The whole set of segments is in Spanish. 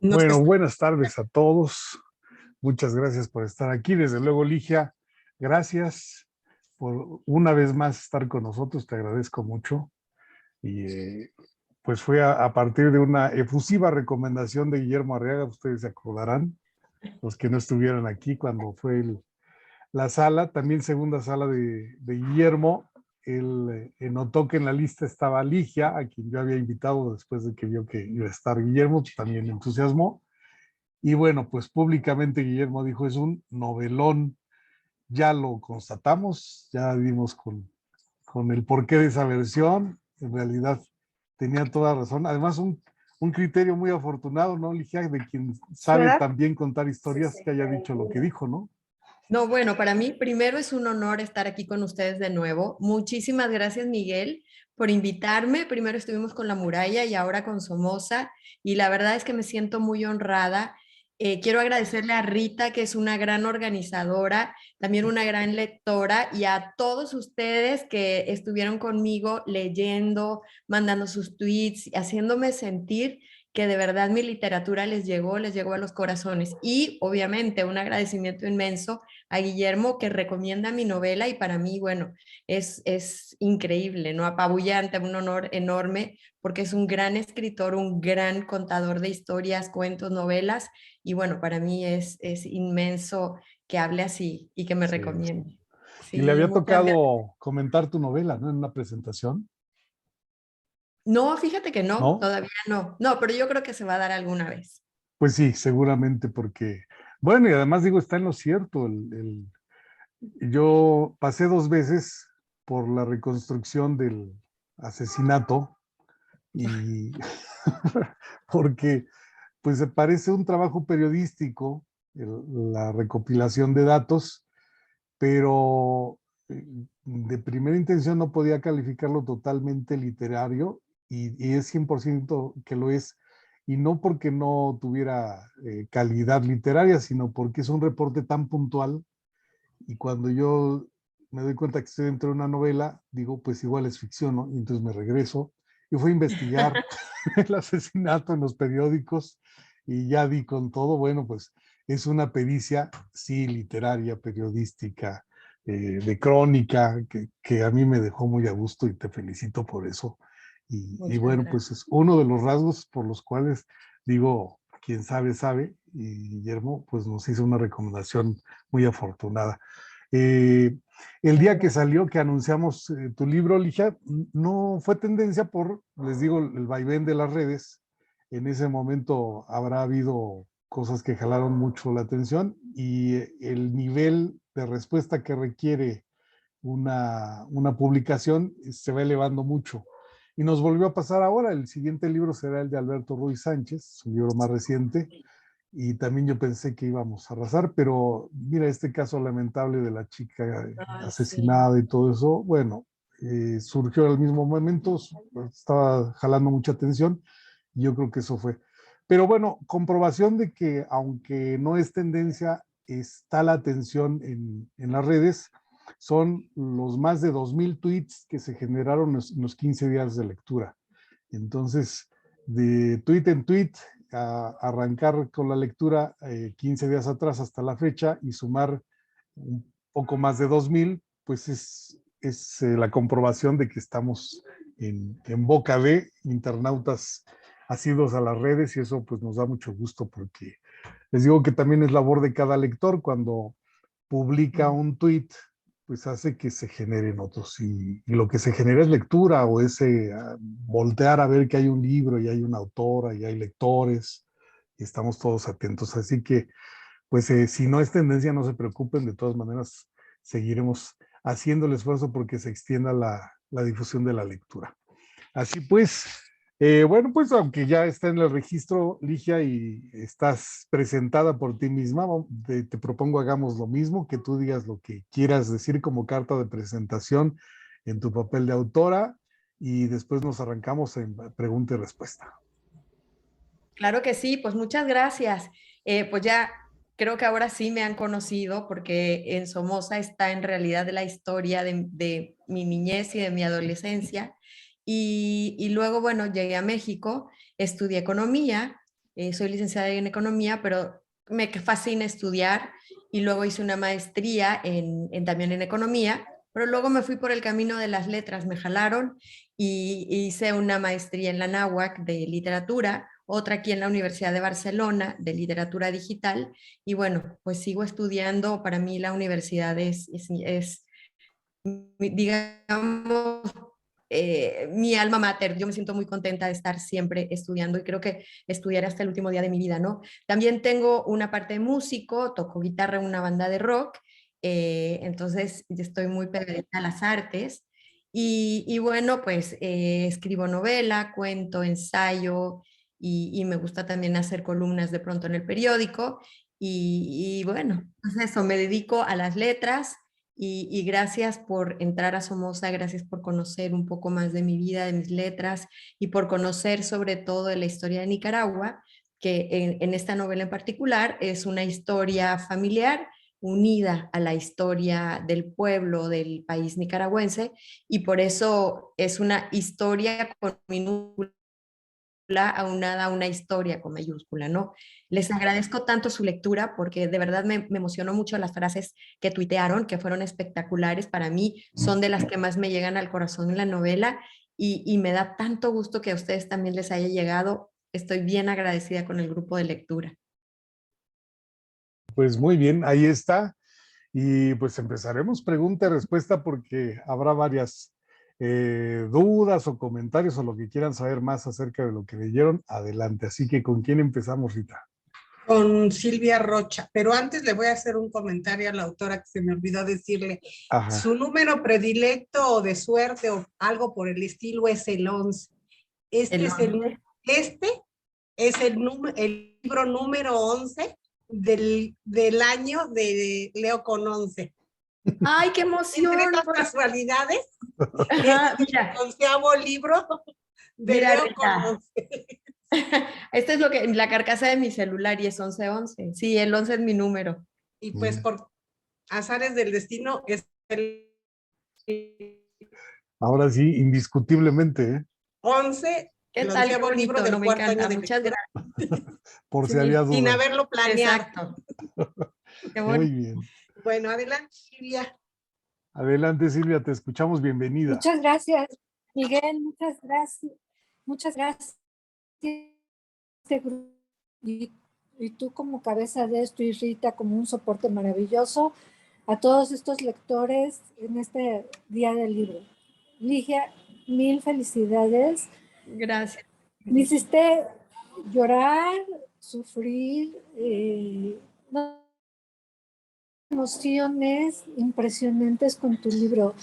No sé. Bueno, buenas tardes a todos. Muchas gracias por estar aquí. Desde luego, Ligia, gracias por una vez más estar con nosotros. Te agradezco mucho. Y pues fue a partir de una efusiva recomendación de Guillermo Arriaga. Ustedes se acordarán, los que no estuvieron aquí cuando fue la sala, también segunda sala de Guillermo. Él notó que en la lista estaba Ligia, a quien yo había invitado después de que vio que iba a estar Guillermo, pues también le entusiasmó. Y bueno, pues públicamente Guillermo dijo, es un novelón, ya lo constatamos, ya dimos con el porqué de esa versión, en realidad tenía toda razón, además un criterio muy afortunado, ¿no, Ligia? De quien sabe ¿Verdad? también contar historias, que haya dicho lo que dijo, ¿no? No, bueno, para mí primero es un honor estar aquí con ustedes de nuevo. Muchísimas gracias, Miguel, por invitarme. Primero estuvimos con La Muralla y ahora con Somoza, y la verdad es que me siento muy honrada. Quiero agradecerle a Rita, que es una gran organizadora, también una gran lectora, y a todos ustedes que estuvieron conmigo leyendo, mandando sus tweets, haciéndome sentir que de verdad mi literatura les llegó a los corazones. Y obviamente un agradecimiento inmenso a Guillermo, que recomienda mi novela, y para mí, bueno, es increíble, ¿no? Apabullante, un honor enorme, porque es un gran escritor, un gran contador de historias, cuentos, novelas, y bueno, para mí es inmenso que hable así y que me Sí. recomiende. Y le Sí, había muchas gracias. tocado comentar tu novela, ¿no? En una presentación, No, fíjate que no, ¿no? todavía no. No, pero yo creo que se va a dar alguna vez. Pues sí, seguramente porque, bueno, y además digo, está en lo cierto, yo pasé 2 veces por la reconstrucción del asesinato y porque pues se parece un trabajo periodístico, la recopilación de datos, pero de primera intención no podía calificarlo totalmente literario y es 100% que lo es, y no porque no tuviera calidad literaria, sino porque es un reporte tan puntual y cuando yo me doy cuenta que estoy dentro de una novela, digo, pues igual es ficción, ¿no? Y entonces me regreso y fui a investigar el asesinato en los periódicos y ya di con todo. Bueno, pues es una pericia, sí, literaria, periodística, de crónica, que a mí me dejó muy a gusto y te felicito por eso. Y Muchas bueno, gracias. pues es uno de los rasgos por los cuales digo, quien sabe, sabe, y Guillermo pues nos hizo una recomendación muy afortunada. Eh, el Muchas día que gracias. salió, que anunciamos tu libro, Ligia, no fue tendencia por, les digo, el vaivén de las redes. En ese momento habrá habido cosas que jalaron mucho la atención y el nivel de respuesta que requiere una publicación se va elevando mucho. Y nos volvió a pasar ahora, el siguiente libro será el de Alberto Ruiz Sánchez, su libro más reciente, y también yo pensé que íbamos a arrasar, pero mira este caso lamentable de la chica Ay, sí. asesinada y todo eso, bueno, surgió al mismo momento, estaba jalando mucha atención y yo creo que eso fue. Pero bueno, comprobación de que aunque no es tendencia, está la atención en las redes, son los más de 2000 tweets que se generaron en los 15 días de lectura. Entonces, de tweet en tweet, a arrancar con la lectura 15 días atrás hasta la fecha y sumar un poco más de 2000, pues es la comprobación de que estamos en boca de internautas asiduos a las redes y eso pues nos da mucho gusto porque les digo que también es labor de cada lector cuando publica un tweet pues hace que se generen otros y lo que se genera es lectura o ese voltear a ver que hay un libro y hay una autora y hay lectores y estamos todos atentos. Así que pues si no es tendencia no se preocupen, de todas maneras seguiremos haciendo el esfuerzo porque se extienda la difusión de la lectura. Así pues, bueno, pues aunque ya está en el registro, Ligia, y estás presentada por ti misma, te propongo hagamos lo mismo, que tú digas lo que quieras decir como carta de presentación en tu papel de autora y después nos arrancamos en pregunta y respuesta. Claro que sí, pues muchas gracias. Pues ya creo que ahora sí me han conocido, porque en Somoza está en realidad la historia de mi niñez y de mi adolescencia. Y luego, bueno, llegué a México, estudié economía soy licenciada en economía, pero me fascina estudiar y luego hice una maestría también en economía, pero luego me fui por el camino de las letras, me jalaron y hice una maestría en la náhuac de literatura, otra aquí en la Universidad de Barcelona de literatura digital y bueno, pues sigo estudiando. Para mí la universidad es digamos, mi alma mater. Yo me siento muy contenta de estar siempre estudiando y creo que estudiaré hasta el último día de mi vida, ¿no? También tengo una parte de músico, toco guitarra en una banda de rock, entonces estoy muy pegadita a las artes. Y bueno, pues escribo novela, cuento, ensayo y me gusta también hacer columnas de pronto en el periódico. Y bueno, pues eso, me dedico a las letras y gracias por entrar a Somoza, gracias por conocer un poco más de mi vida, de mis letras y por conocer sobre todo de la historia de Nicaragua, que en esta novela en particular es una historia familiar unida a la historia del pueblo del país nicaragüense y por eso es una historia con minúscula aunada a una historia con mayúscula, ¿no? Les agradezco tanto su lectura porque de verdad me emocionó mucho las frases que tuitearon, que fueron espectaculares para mí, son de las que más me llegan al corazón en la novela y me da tanto gusto que a ustedes también les haya llegado. Estoy bien agradecida con el grupo de lectura. Pues muy bien, ahí está. Y pues empezaremos pregunta y respuesta porque habrá varias dudas o comentarios o lo que quieran saber más acerca de lo que leyeron. Adelante. Así que, ¿con quién empezamos, Rita? Con Silvia Rocha, pero antes le voy a hacer un comentario a la autora que se me olvidó decirle. Ajá. Su número predilecto o de suerte o algo por el estilo es el 11. Este El es el libro número 11 del año de Leo con 11. ¡Ay, qué Entre emoción! estas casualidades, Ajá, es el mira, 11º libro de mira, Leo con Rita. 11. Esta es lo que, la carcasa de mi celular y es 1111. Sí, el 11 es mi número. Y pues por azares del destino es el Ahora sí, indiscutiblemente, ¿eh? 11, ¿Qué el tal? Qué 11º libro bonito, no del me cuarto año encanta. de Muchas lectura, gracias. Por si había Sí, sin duda. haberlo planeado. exacto. Qué Muy bonito. bien. Bueno, adelante, Silvia. Adelante, Silvia, te escuchamos. Bienvenida. Muchas gracias, Miguel, muchas gracias. Muchas gracias. Este grupo y tú como cabeza de esto y Rita como un soporte maravilloso a todos estos lectores en este día del libro. Ligia, mil felicidades. Gracias. Me hiciste llorar, sufrir, no, emociones impresionantes con tu libro.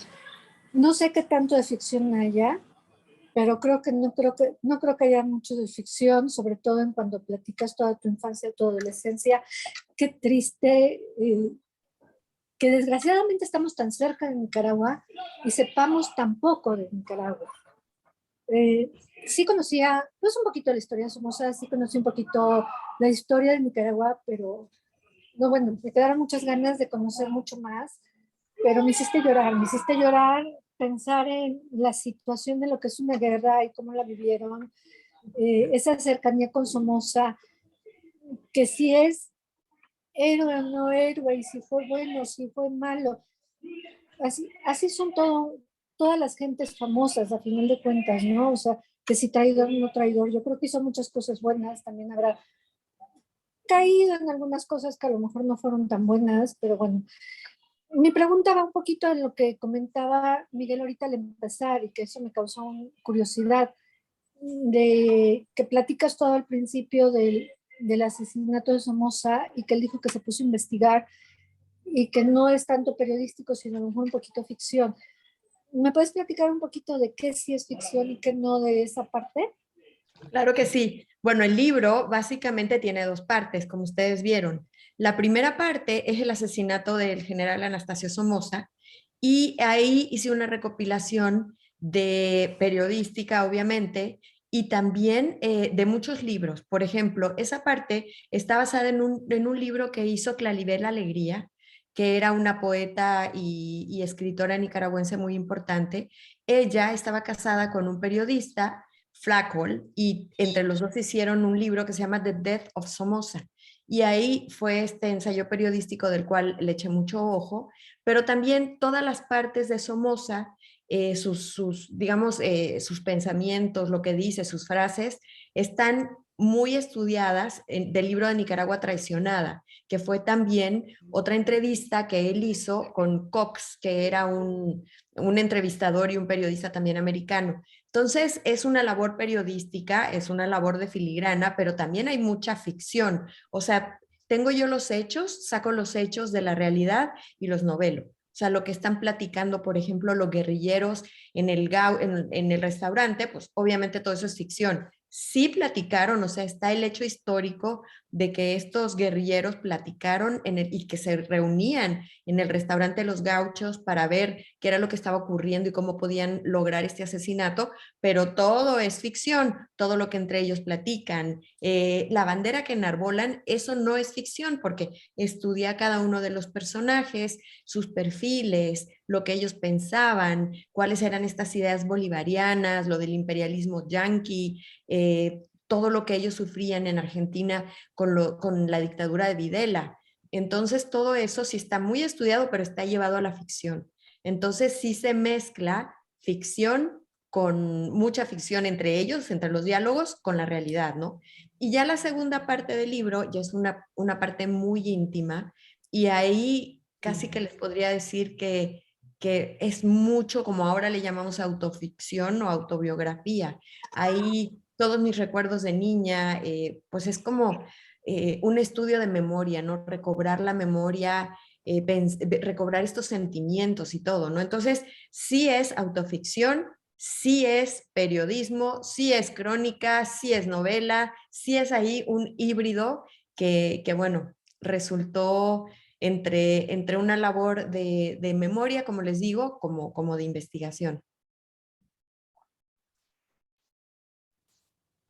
No sé qué tanto de ficción haya, pero no creo que haya mucho de ficción, sobre todo en cuando platicas toda tu infancia, tu adolescencia. Qué triste que desgraciadamente estamos tan cerca de Nicaragua y sepamos tan poco de Nicaragua. Sí conocía, pues un poquito la historia de Somoza, sí conocí un poquito la historia de Nicaragua, pero no, bueno, me quedaron muchas ganas de conocer mucho más, pero me hiciste llorar, pensar en la situación de lo que es una guerra y cómo la vivieron, esa cercanía con Somoza, que si es héroe o no héroe, y si fue bueno, si fue malo. Así son todas las gentes famosas, a final de cuentas, ¿no? O sea, que si traidor o no traidor, yo creo que hizo muchas cosas buenas, también habrá caído en algunas cosas que a lo mejor no fueron tan buenas, pero bueno. Mi pregunta va un poquito en lo que comentaba Miguel ahorita al empezar y que eso me causó curiosidad, de que platicas todo al principio del asesinato de Somoza y que él dijo que se puso a investigar y que no es tanto periodístico, sino a lo mejor un poquito ficción. ¿Me puedes platicar un poquito de qué sí es ficción y qué no de esa parte? Claro que sí. Bueno, el libro básicamente tiene dos partes, como ustedes vieron. La primera parte es el asesinato del general Anastasio Somoza y ahí hice una recopilación de periodística, obviamente, y también de muchos libros. Por ejemplo, esa parte está basada en un libro que hizo Claribel Alegría, que era una poeta y escritora nicaragüense muy importante. Ella estaba casada con un periodista, Flacol, y entre los dos hicieron un libro que se llama The Death of Somoza. Y ahí fue este ensayo periodístico del cual le eché mucho ojo, pero también todas las partes de Somoza, digamos, sus pensamientos, lo que dice, sus frases, están muy estudiadas del libro de Nicaragua Traicionada, que fue también otra entrevista que él hizo con Cox, que era un entrevistador y un periodista también americano. Entonces, es una labor periodística, es una labor de filigrana, pero también hay mucha ficción. O sea, tengo yo los hechos, saco los hechos de la realidad y los novelo. O sea, lo que están platicando, por ejemplo, los guerrilleros en el restaurante, pues obviamente todo eso es ficción. Sí platicaron, o sea, está el hecho histórico de que estos guerrilleros platicaron y que se reunían en el restaurante Los Gauchos para ver qué era lo que estaba ocurriendo y cómo podían lograr este asesinato, pero todo es ficción, todo lo que entre ellos platican. La bandera que enarbolan, eso no es ficción porque estudia cada uno de los personajes, sus perfiles, lo que ellos pensaban, cuáles eran estas ideas bolivarianas, lo del imperialismo yanqui, todo lo que ellos sufrían en Argentina con la dictadura de Videla. Entonces todo eso sí está muy estudiado, pero está llevado a la ficción. Entonces sí se mezcla ficción con mucha ficción entre ellos, entre los diálogos, con la realidad, ¿no? Y ya la segunda parte del libro ya es una parte muy íntima y ahí casi que les podría decir que es mucho, como ahora le llamamos autoficción o autobiografía. Ahí todos mis recuerdos de niña, pues es como un estudio de memoria, ¿no? Recobrar la memoria, recobrar estos sentimientos y todo, ¿no? Entonces, sí es autoficción, sí es periodismo, sí es crónica, sí es novela, sí es ahí un híbrido que bueno, resultó entre una labor de memoria, como les digo, como de investigación.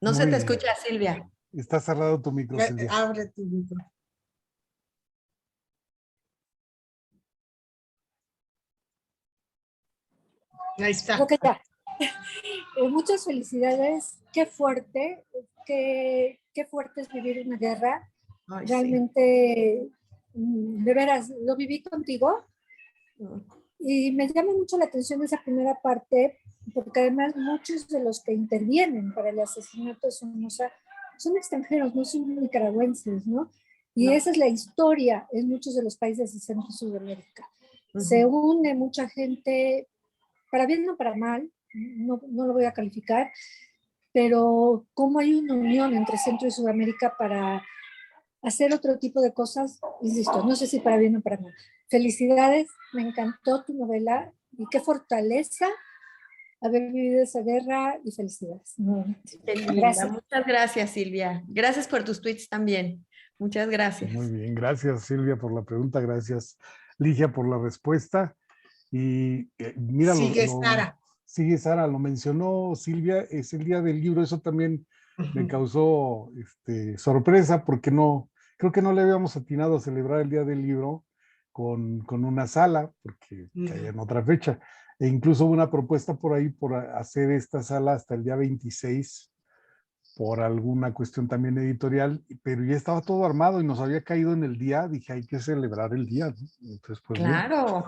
No se Muy te bien. escucha, Silvia. Está cerrado tu micro, Silvia. Abre tu micro. Ahí está. Creo que ya. Muchas felicidades. Qué fuerte, qué fuerte es vivir una guerra. Ay, sí. Realmente, de veras, lo viví contigo y me llama mucho la atención esa primera parte, porque además muchos de los que intervienen para el asesinato de Somoza son extranjeros, no son nicaragüenses, ¿no? Y No. esa es la historia en muchos de los países de Centro y Sudamérica. Se une mucha gente, para bien o para mal, no lo voy a calificar, pero cómo hay una unión entre Centro y Sudamérica para hacer otro tipo de cosas, insisto, no sé si para bien o para mal. Felicidades, me encantó tu novela y qué fortaleza haber vivido esa guerra y felicidades. Qué linda. Gracias. Muchas gracias, Silvia. Gracias por tus tweets también. Muchas gracias. Muy bien, gracias Silvia por la pregunta, gracias Ligia por la respuesta. Y mira, Sigue Sara. sigue Sara, lo mencionó Silvia, es el día del libro, eso también me causó sorpresa porque creo que no le habíamos atinado a celebrar el día del libro con una sala, porque caía en otra fecha. E incluso hubo una propuesta por ahí por hacer esta sala hasta el día 26 por alguna cuestión también editorial, pero ya estaba todo armado y nos había caído en el día, dije, hay que celebrar el día, ¿no? Entonces, pues Claro.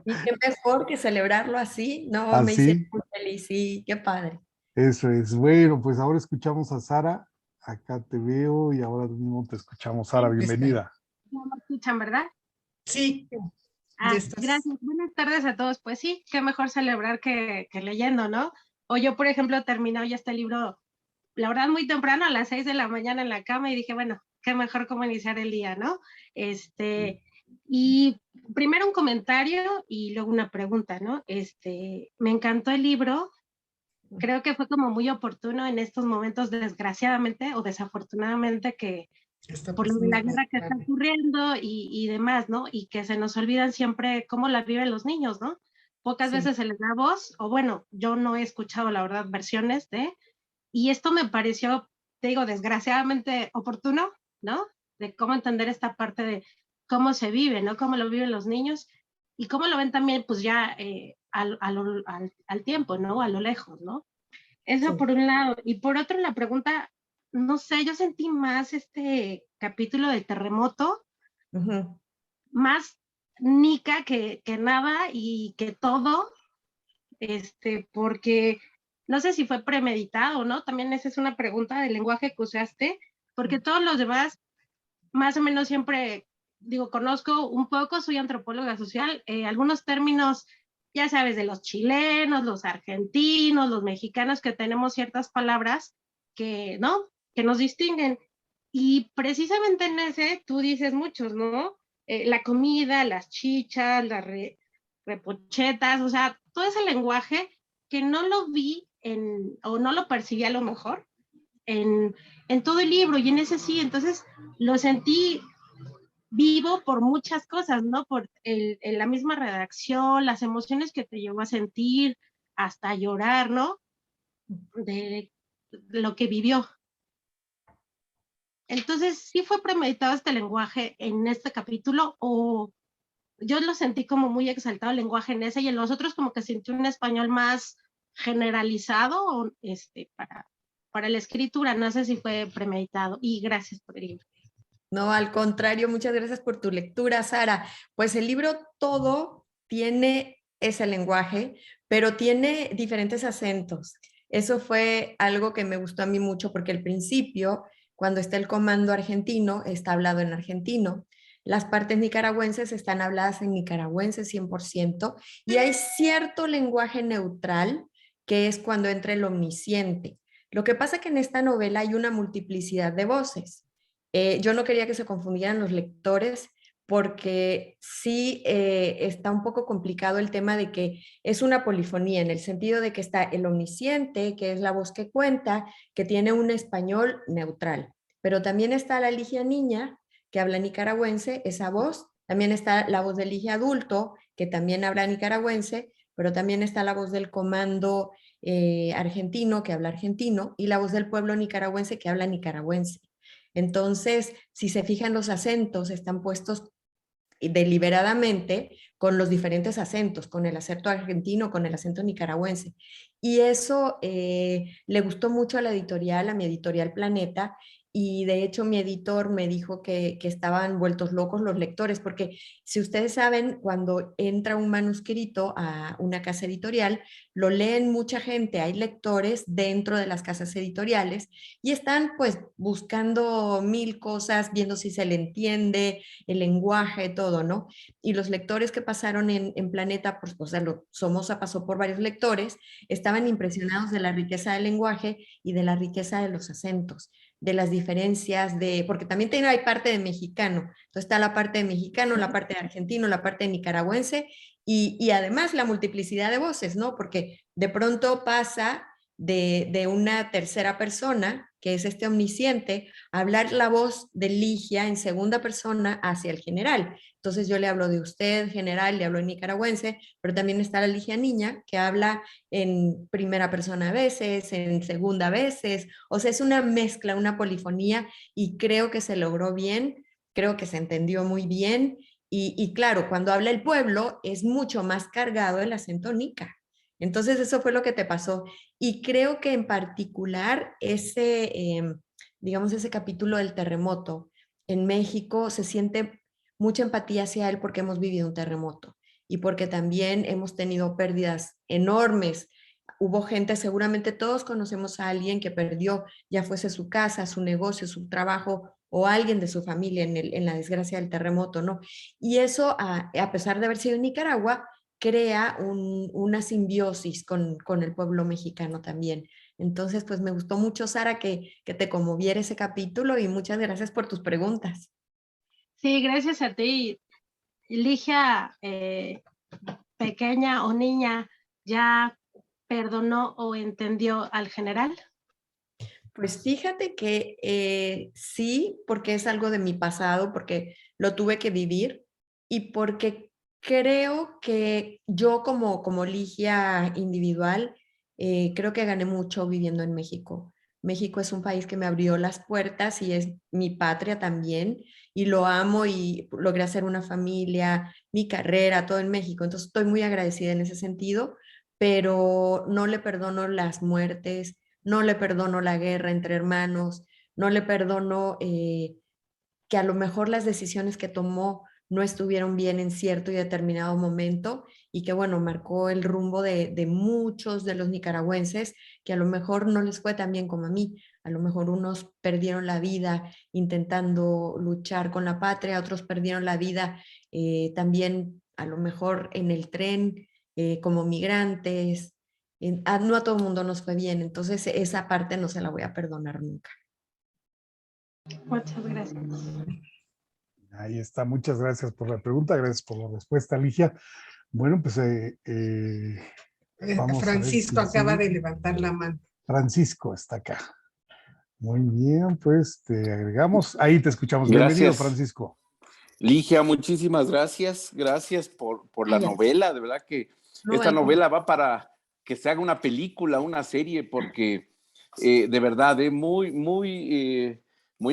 Y qué mejor que celebrarlo así. No, me hicieron así, muy feliz. Sí, qué padre. eso es. Bueno, pues ahora escuchamos a Sara, acá te veo y ahora mismo te escuchamos. Sara, bienvenida. No me escuchan, ¿verdad? Sí. Gracias. Buenas tardes a todos. Pues sí, qué mejor celebrar que leyendo, ¿no? O yo, por ejemplo, terminado ya este libro, la verdad, muy temprano, a las 6 de la mañana en la cama y dije, bueno, qué mejor cómo iniciar el día, ¿no? Y primero un comentario y luego una pregunta, ¿no? Me encantó el libro. Creo que fue como muy oportuno en estos momentos, desgraciadamente o desafortunadamente, que por lo de la guerra que está ocurriendo y demás, ¿no? Y que se nos olvidan siempre cómo la viven los niños, ¿no? Pocas veces se les da voz, o bueno, yo no he escuchado, la verdad, versiones y esto me pareció, te digo, desgraciadamente oportuno, ¿no? De cómo entender esta parte de cómo se vive, ¿no? Cómo lo viven los niños y cómo lo ven también, pues ya al tiempo, ¿no? A lo lejos, ¿no? Eso Sí. por un lado. Y por otro, la pregunta, no sé, yo sentí más este capítulo del terremoto, Ujú. más Nika que nada y que todo, porque no sé si fue premeditado, ¿no? También esa es una pregunta del lenguaje que usaste, porque todos los demás, más o menos siempre, digo, conozco un poco, soy antropóloga social, algunos términos, ya sabes, de los chilenos, los argentinos, los mexicanos, que tenemos ciertas palabras que, ¿no? Que nos distinguen. Y precisamente en ese tú dices muchos, ¿no? La comida, las chichas, las repochetas, o sea, todo ese lenguaje que no lo vi o no lo percibí a lo mejor en todo el libro, y en ese sí, entonces lo sentí vivo por muchas cosas, ¿no? Por la misma redacción, las emociones que te llevó a sentir, hasta llorar, ¿no? De lo que vivió. Entonces, ¿sí fue premeditado este lenguaje en este capítulo o yo lo sentí como muy exaltado el lenguaje en ese y en los otros como que sentí un español más generalizado para la escritura? No sé si fue premeditado y gracias por el libro. No, al contrario, muchas gracias por tu lectura, Sara. Pues el libro todo tiene ese lenguaje, pero tiene diferentes acentos. Eso fue algo que me gustó a mí mucho porque al principio, cuando está el comando argentino, está hablado en argentino. Las partes nicaragüenses están habladas en nicaragüense 100% y hay cierto lenguaje neutral que es cuando entra el omnisciente. Lo que pasa es que en esta novela hay una multiplicidad de voces. Yo no quería que se confundieran los lectores porque sí está un poco complicado el tema de que es una polifonía en el sentido de que está el omnisciente, que es la voz que cuenta, que tiene un español neutral, pero también está la Ligia Niña, que habla nicaragüense, esa voz, también está la voz del Ligia Adulto, que también habla nicaragüense, pero también está la voz del comando argentino, que habla argentino, y la voz del pueblo nicaragüense, que habla nicaragüense. Entonces, si se fijan, los acentos están puestos deliberadamente con los diferentes acentos, con el acento argentino, con el acento nicaragüense. Y eso le gustó mucho a la editorial, a mi editorial Planeta, y de hecho mi editor me dijo que estaban vueltos locos los lectores, porque si ustedes saben, cuando entra un manuscrito a una casa editorial, lo leen mucha gente, hay lectores dentro de las casas editoriales y están pues buscando mil cosas, viendo si se le entiende, el lenguaje, todo, ¿no? Y los lectores que pasaron en Planeta, pues, o sea, Somoza pasó por varios lectores, estaban impresionados de la riqueza del lenguaje y de la riqueza de los acentos, de las diferencias porque también hay parte de mexicano, entonces está la parte de mexicano, la parte de argentino, la parte de nicaragüense y además la multiplicidad de voces, ¿no? Porque de pronto pasa de una tercera persona, que es este omnisciente, hablar la voz de Ligia en segunda persona hacia el general. Entonces yo le hablo de usted, general, le hablo en nicaragüense, pero también está la Ligia Niña, que habla en primera persona a veces, en segunda a veces. O sea, es una mezcla, una polifonía, y creo que se logró bien, creo que se entendió muy bien. Y claro, cuando habla el pueblo es mucho más cargado el acento nica. Entonces eso fue lo que te pasó. Y creo que en particular digamos, ese capítulo del terremoto en México se siente mucha empatía hacia él porque hemos vivido un terremoto y porque también hemos tenido pérdidas enormes. Hubo gente, seguramente todos conocemos a alguien que perdió, ya fuese su casa, su negocio, su trabajo o alguien de su familia en la desgracia del terremoto, ¿no? Y eso, a pesar de haber sido en Nicaragua, crea una simbiosis con el pueblo mexicano también. Entonces, pues me gustó mucho, Sara, que te conmoviera ese capítulo y muchas gracias por tus preguntas. Sí, gracias a ti. Ligia, pequeña o niña, ¿ya perdonó o entendió al general? Pues fíjate que sí, porque es algo de mi pasado, porque lo tuve que vivir y porque creo que yo como Ligia individual, creo que gané mucho viviendo en México. México es un país que me abrió las puertas y es mi patria también y lo amo y logré hacer una familia, mi carrera, todo en México. Entonces estoy muy agradecida en ese sentido, pero no le perdono las muertes no le perdono la guerra entre hermanos, no le perdono que a lo mejor las decisiones que tomó no estuvieron bien en cierto y determinado momento y que, bueno, marcó el rumbo de muchos de los nicaragüenses que a lo mejor no les fue tan bien como a mí. A lo mejor unos perdieron la vida intentando luchar con la patria, otros perdieron la vida también a lo mejor en el tren como migrantes. No a todo el mundo nos fue bien, entonces esa parte no se la voy a perdonar nunca. Muchas gracias. Ahí está, muchas gracias por la pregunta, gracias por la respuesta, Ligia. Bueno, pues vamos Francisco a ver acaba de levantar la mano. Francisco está acá. Muy bien, pues te agregamos. Ahí te escuchamos. Bienvenido, Gracias. Francisco. Ligia, muchísimas gracias. Gracias por la novela. De verdad que esta novela va para que se haga una película, una serie, porque de verdad, muy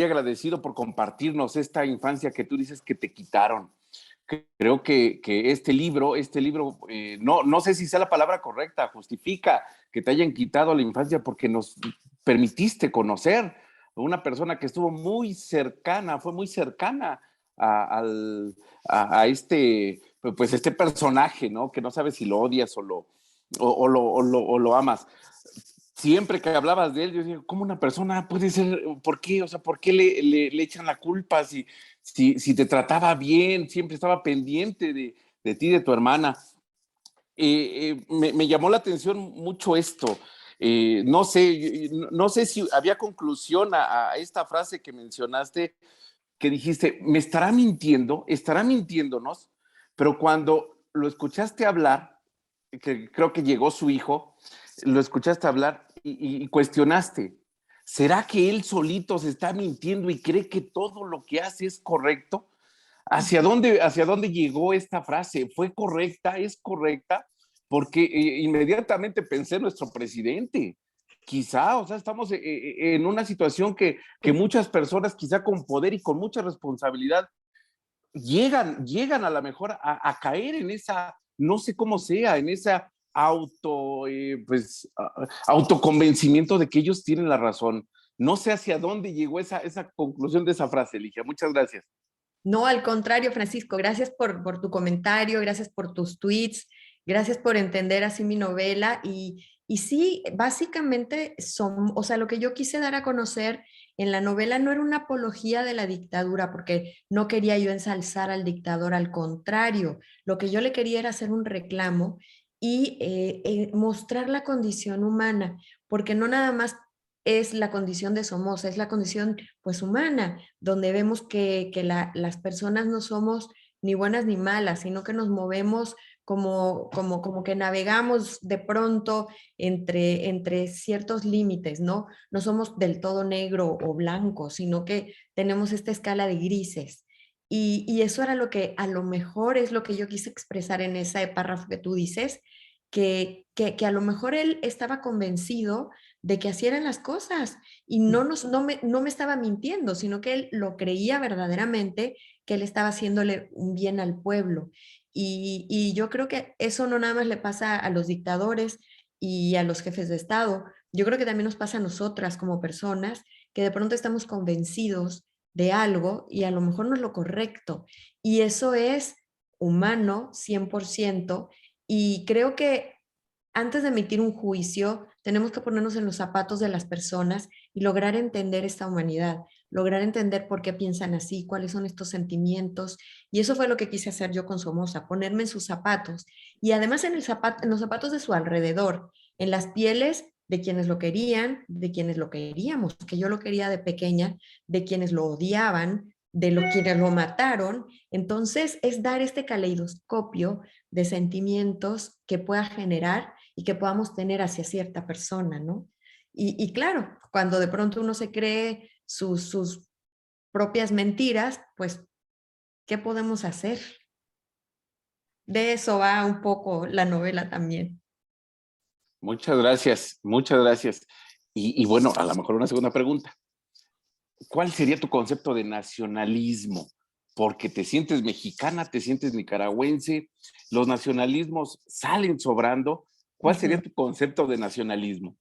agradecido por compartirnos esta infancia que tú dices que te quitaron. Creo que este libro, no sé si sea la palabra correcta, justifica que te hayan quitado la infancia porque nos permitiste conocer a una persona que estuvo muy cercana, fue muy cercana a este personaje, ¿no? Que no sabes si lo odias o lo amas. Siempre que hablabas de él, yo digo, ¿cómo una persona puede ser? ¿Por qué? O sea, ¿por qué le echan la culpa si te trataba bien? Siempre estaba pendiente de ti, de tu hermana. Me llamó la atención mucho esto. No sé si había conclusión a esta frase que mencionaste, que dijiste, ¿me estará mintiendo? ¿Estará mintiéndonos? Pero cuando lo escuchaste hablar, que creo que llegó su hijo, lo escuchaste hablar y cuestionaste, ¿será que él solito se está mintiendo y cree que todo lo que hace es correcto? ¿Hacia dónde llegó esta frase? ¿Fue correcta? ¿Es correcta? Porque inmediatamente pensé en nuestro presidente. Quizá, o sea, estamos en una situación que muchas personas, quizá con poder y con mucha responsabilidad, llegan a lo mejor a caer en esa, no sé cómo sea, en esa autoconvencimiento de que ellos tienen la razón. No sé hacia dónde llegó esa conclusión de esa frase, Ligia. Muchas gracias. No, al contrario, Francisco, gracias por tu comentario, gracias por tus tweets, gracias por entender así mi novela y sí, básicamente o sea, lo que yo quise dar a conocer en la novela no era una apología de la dictadura, porque no quería yo ensalzar al dictador, al contrario, lo que yo le quería era hacer un reclamo y mostrar la condición humana, porque no nada más es la condición de Somoza, es la condición pues humana, donde vemos que las personas no somos ni buenas ni malas, sino que nos movemos como que navegamos de pronto entre ciertos límites, ¿no? No somos del todo negro o blanco, sino que tenemos esta escala de grises. Y eso era lo que a lo mejor es lo que yo quise expresar en ese párrafo que tú dices, que a lo mejor él estaba convencido de que así eran las cosas y no me estaba mintiendo, sino que él lo creía verdaderamente, que él estaba haciéndole un bien al pueblo. Y yo creo que eso no nada más le pasa a los dictadores y a los jefes de Estado, yo creo que también nos pasa a nosotras como personas, que de pronto estamos convencidos de algo y a lo mejor no es lo correcto. Y eso es humano 100%, y creo que antes de emitir un juicio, tenemos que ponernos en los zapatos de las personas y lograr entender esta humanidad, lograr entender por qué piensan así, cuáles son estos sentimientos. Y eso fue lo que quise hacer yo con Somoza, ponerme en sus zapatos y además en los zapatos de su alrededor, en las pieles de quienes lo querían, de quienes lo queríamos, que yo lo quería de pequeña, de quienes lo odiaban, quienes lo mataron. Entonces es dar este caleidoscopio de sentimientos que pueda generar y que podamos tener hacia cierta persona, ¿no? Y claro, cuando de pronto uno se cree sus propias mentiras, pues, ¿qué podemos hacer? De eso va un poco la novela también. Muchas gracias, muchas gracias. Y bueno, a lo mejor una segunda pregunta. ¿Cuál sería tu concepto de nacionalismo? Porque te sientes mexicana, te sientes nicaragüense, los nacionalismos salen sobrando. ¿Cuál sería tu concepto de nacionalismo?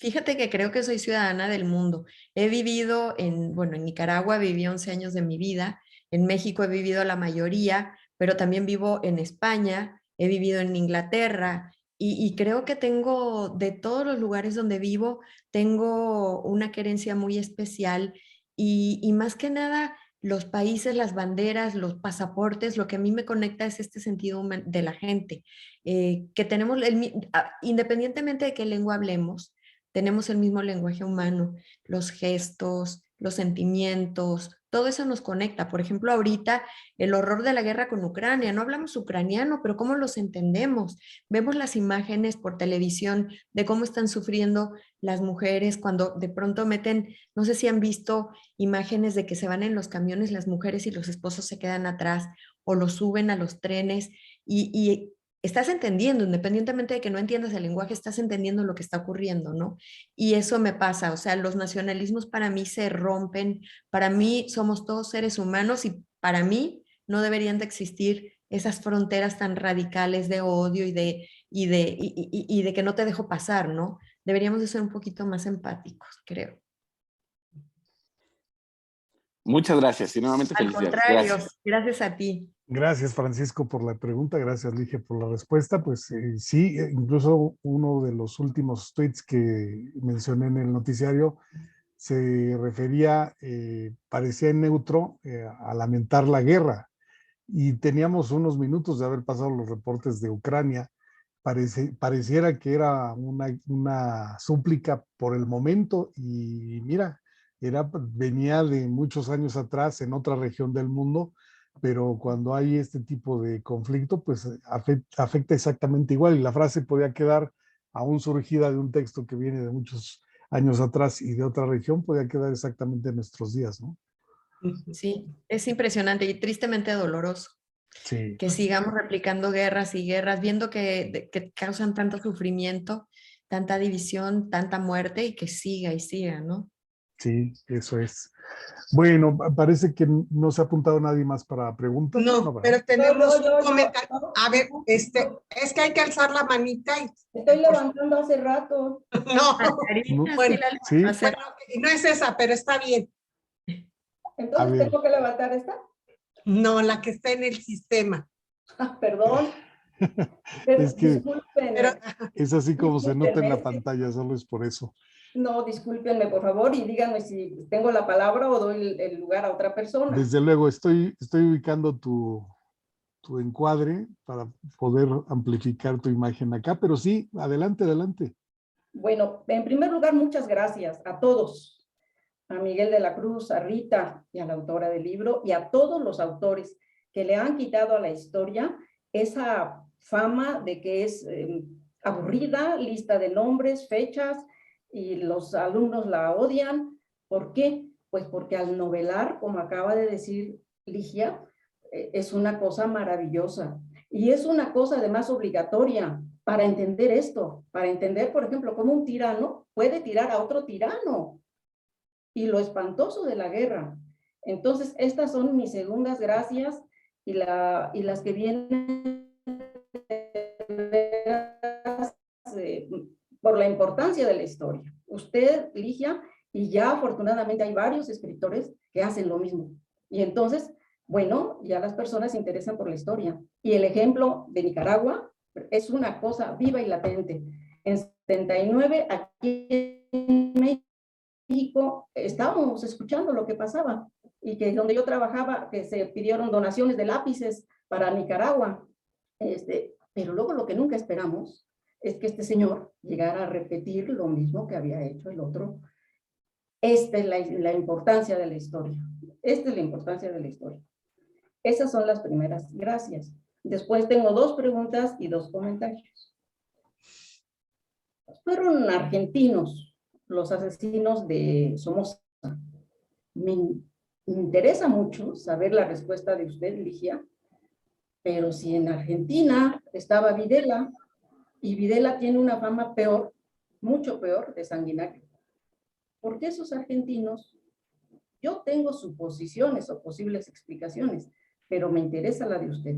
Fíjate que creo que soy ciudadana del mundo. He vivido en Nicaragua viví 11 años de mi vida, en México he vivido la mayoría, pero también vivo en España, he vivido en Inglaterra y creo que tengo, de todos los lugares donde vivo, tengo una querencia muy especial y más que nada los países, las banderas, los pasaportes, lo que a mí me conecta es este sentido de la gente, que tenemos, independientemente de qué lengua hablemos, tenemos el mismo lenguaje humano, los gestos, los sentimientos, todo eso nos conecta. Por ejemplo, ahorita el horror de la guerra con Ucrania, no hablamos ucraniano, pero ¿cómo los entendemos? Vemos las imágenes por televisión de cómo están sufriendo las mujeres cuando de pronto meten, no sé si han visto imágenes de que se van en los camiones las mujeres y los esposos se quedan atrás o los suben a los trenes y estás entendiendo, independientemente de que no entiendas el lenguaje, estás entendiendo lo que está ocurriendo, ¿no? Y eso me pasa, o sea, los nacionalismos para mí se rompen, para mí somos todos seres humanos y para mí no deberían de existir esas fronteras tan radicales de odio y de que no te dejo pasar, ¿no? Deberíamos de ser un poquito más empáticos, creo. Muchas gracias y nuevamente Al felicidades. contrario, Gracias. gracias a ti. Gracias, Francisco, por la pregunta. Gracias, Ligia, por la respuesta. Pues sí, incluso uno de los últimos tweets que mencioné en el noticiario se refería, parecía neutro, a lamentar la guerra. Y teníamos unos minutos de haber pasado los reportes de Ucrania. Pareciera que era una súplica por el momento y mira, venía de muchos años atrás en otra región del mundo, pero cuando hay este tipo de conflicto, pues afecta exactamente igual. Y la frase podía quedar aún surgida de un texto que viene de muchos años atrás y de otra región, podía quedar exactamente en nuestros días, ¿no? Sí, es impresionante y tristemente doloroso Sí, que sigamos replicando guerras y guerras, viendo que causan tanto sufrimiento, tanta división, tanta muerte y que siga y siga, ¿no? sí, eso es. Bueno, parece que no se ha apuntado nadie más para preguntas. No, ¿verdad? pero tenemos Yo, un comentario. no. A ver, es que hay que alzar la manita y Estoy levantando hace rato. no, Karina, Bueno, sí, sí. hacer- bueno, no es esa, pero está bien. Entonces ver. tengo que levantar esta. No, la que está en el sistema. Ah, perdón. Es que Discúlpenme. Pero es así como se nota en la Discúlpenme. pantalla, solo es por eso. No, discúlpenme, por favor, y díganme si tengo la palabra o doy el lugar a otra persona. Desde luego, estoy ubicando tu encuadre para poder amplificar tu imagen acá, pero sí, adelante, adelante. Bueno, en primer lugar, muchas gracias a todos. A Miguel de la Cruz, a Rita y a la autora del libro, y a todos los autores que le han quitado a la historia esa fama de que es aburrida, lista de nombres, fechas, y los alumnos la odian. ¿Por qué? Pues porque al novelar, como acaba de decir Ligia, es una cosa maravillosa. Y es una cosa además obligatoria para entender esto, para entender, por ejemplo, cómo un tirano puede tirar a otro tirano y lo espantoso de la guerra. Entonces, estas son mis segundas gracias y las que vienen por la importancia de la historia. Usted, Ligia, y ya afortunadamente hay varios escritores que hacen lo mismo. Y entonces, bueno, ya las personas se interesan por la historia. Y el ejemplo de Nicaragua es una cosa viva y latente. En 79, aquí en México, estábamos escuchando lo que pasaba y que donde yo trabajaba, que se pidieron donaciones de lápices para Nicaragua. Pero luego lo que nunca esperamos es que este señor llegara a repetir lo mismo que había hecho el otro. Esta es la importancia de la historia. Esta es la importancia de la historia. Esas son las primeras gracias. Después tengo 2 preguntas y 2 comentarios. Fueron argentinos los asesinos de Somoza. Me interesa mucho saber la respuesta de usted, Ligia, pero si en Argentina estaba Videla, y Videla tiene una fama peor, mucho peor, de sanguinario, ¿por qué esos argentinos? Yo tengo suposiciones o posibles explicaciones, pero me interesa la de usted.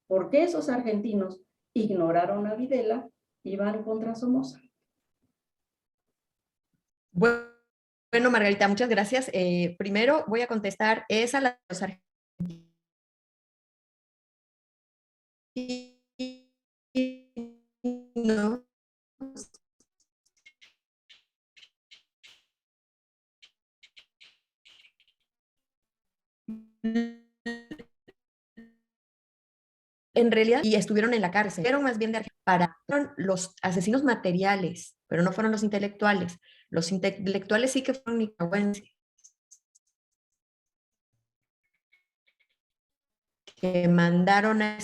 ¿Por qué esos argentinos ignoraron a Videla y van contra Somoza? Bueno, Margarita, muchas gracias. Primero voy a contestar, es a los argentinos. En realidad, y estuvieron en la cárcel, fueron más bien fueron los asesinos materiales, pero no fueron los intelectuales. Los intelectuales sí que fueron nicaragüenses, que mandaron a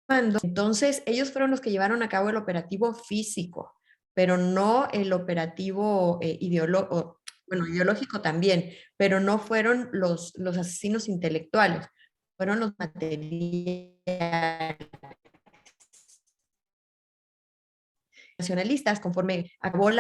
entonces, ellos fueron los que llevaron a cabo el operativo físico, pero no el operativo ideológico, bueno, ideológico también, pero no fueron los asesinos intelectuales, fueron los materiales nacionalistas. Conforme acabó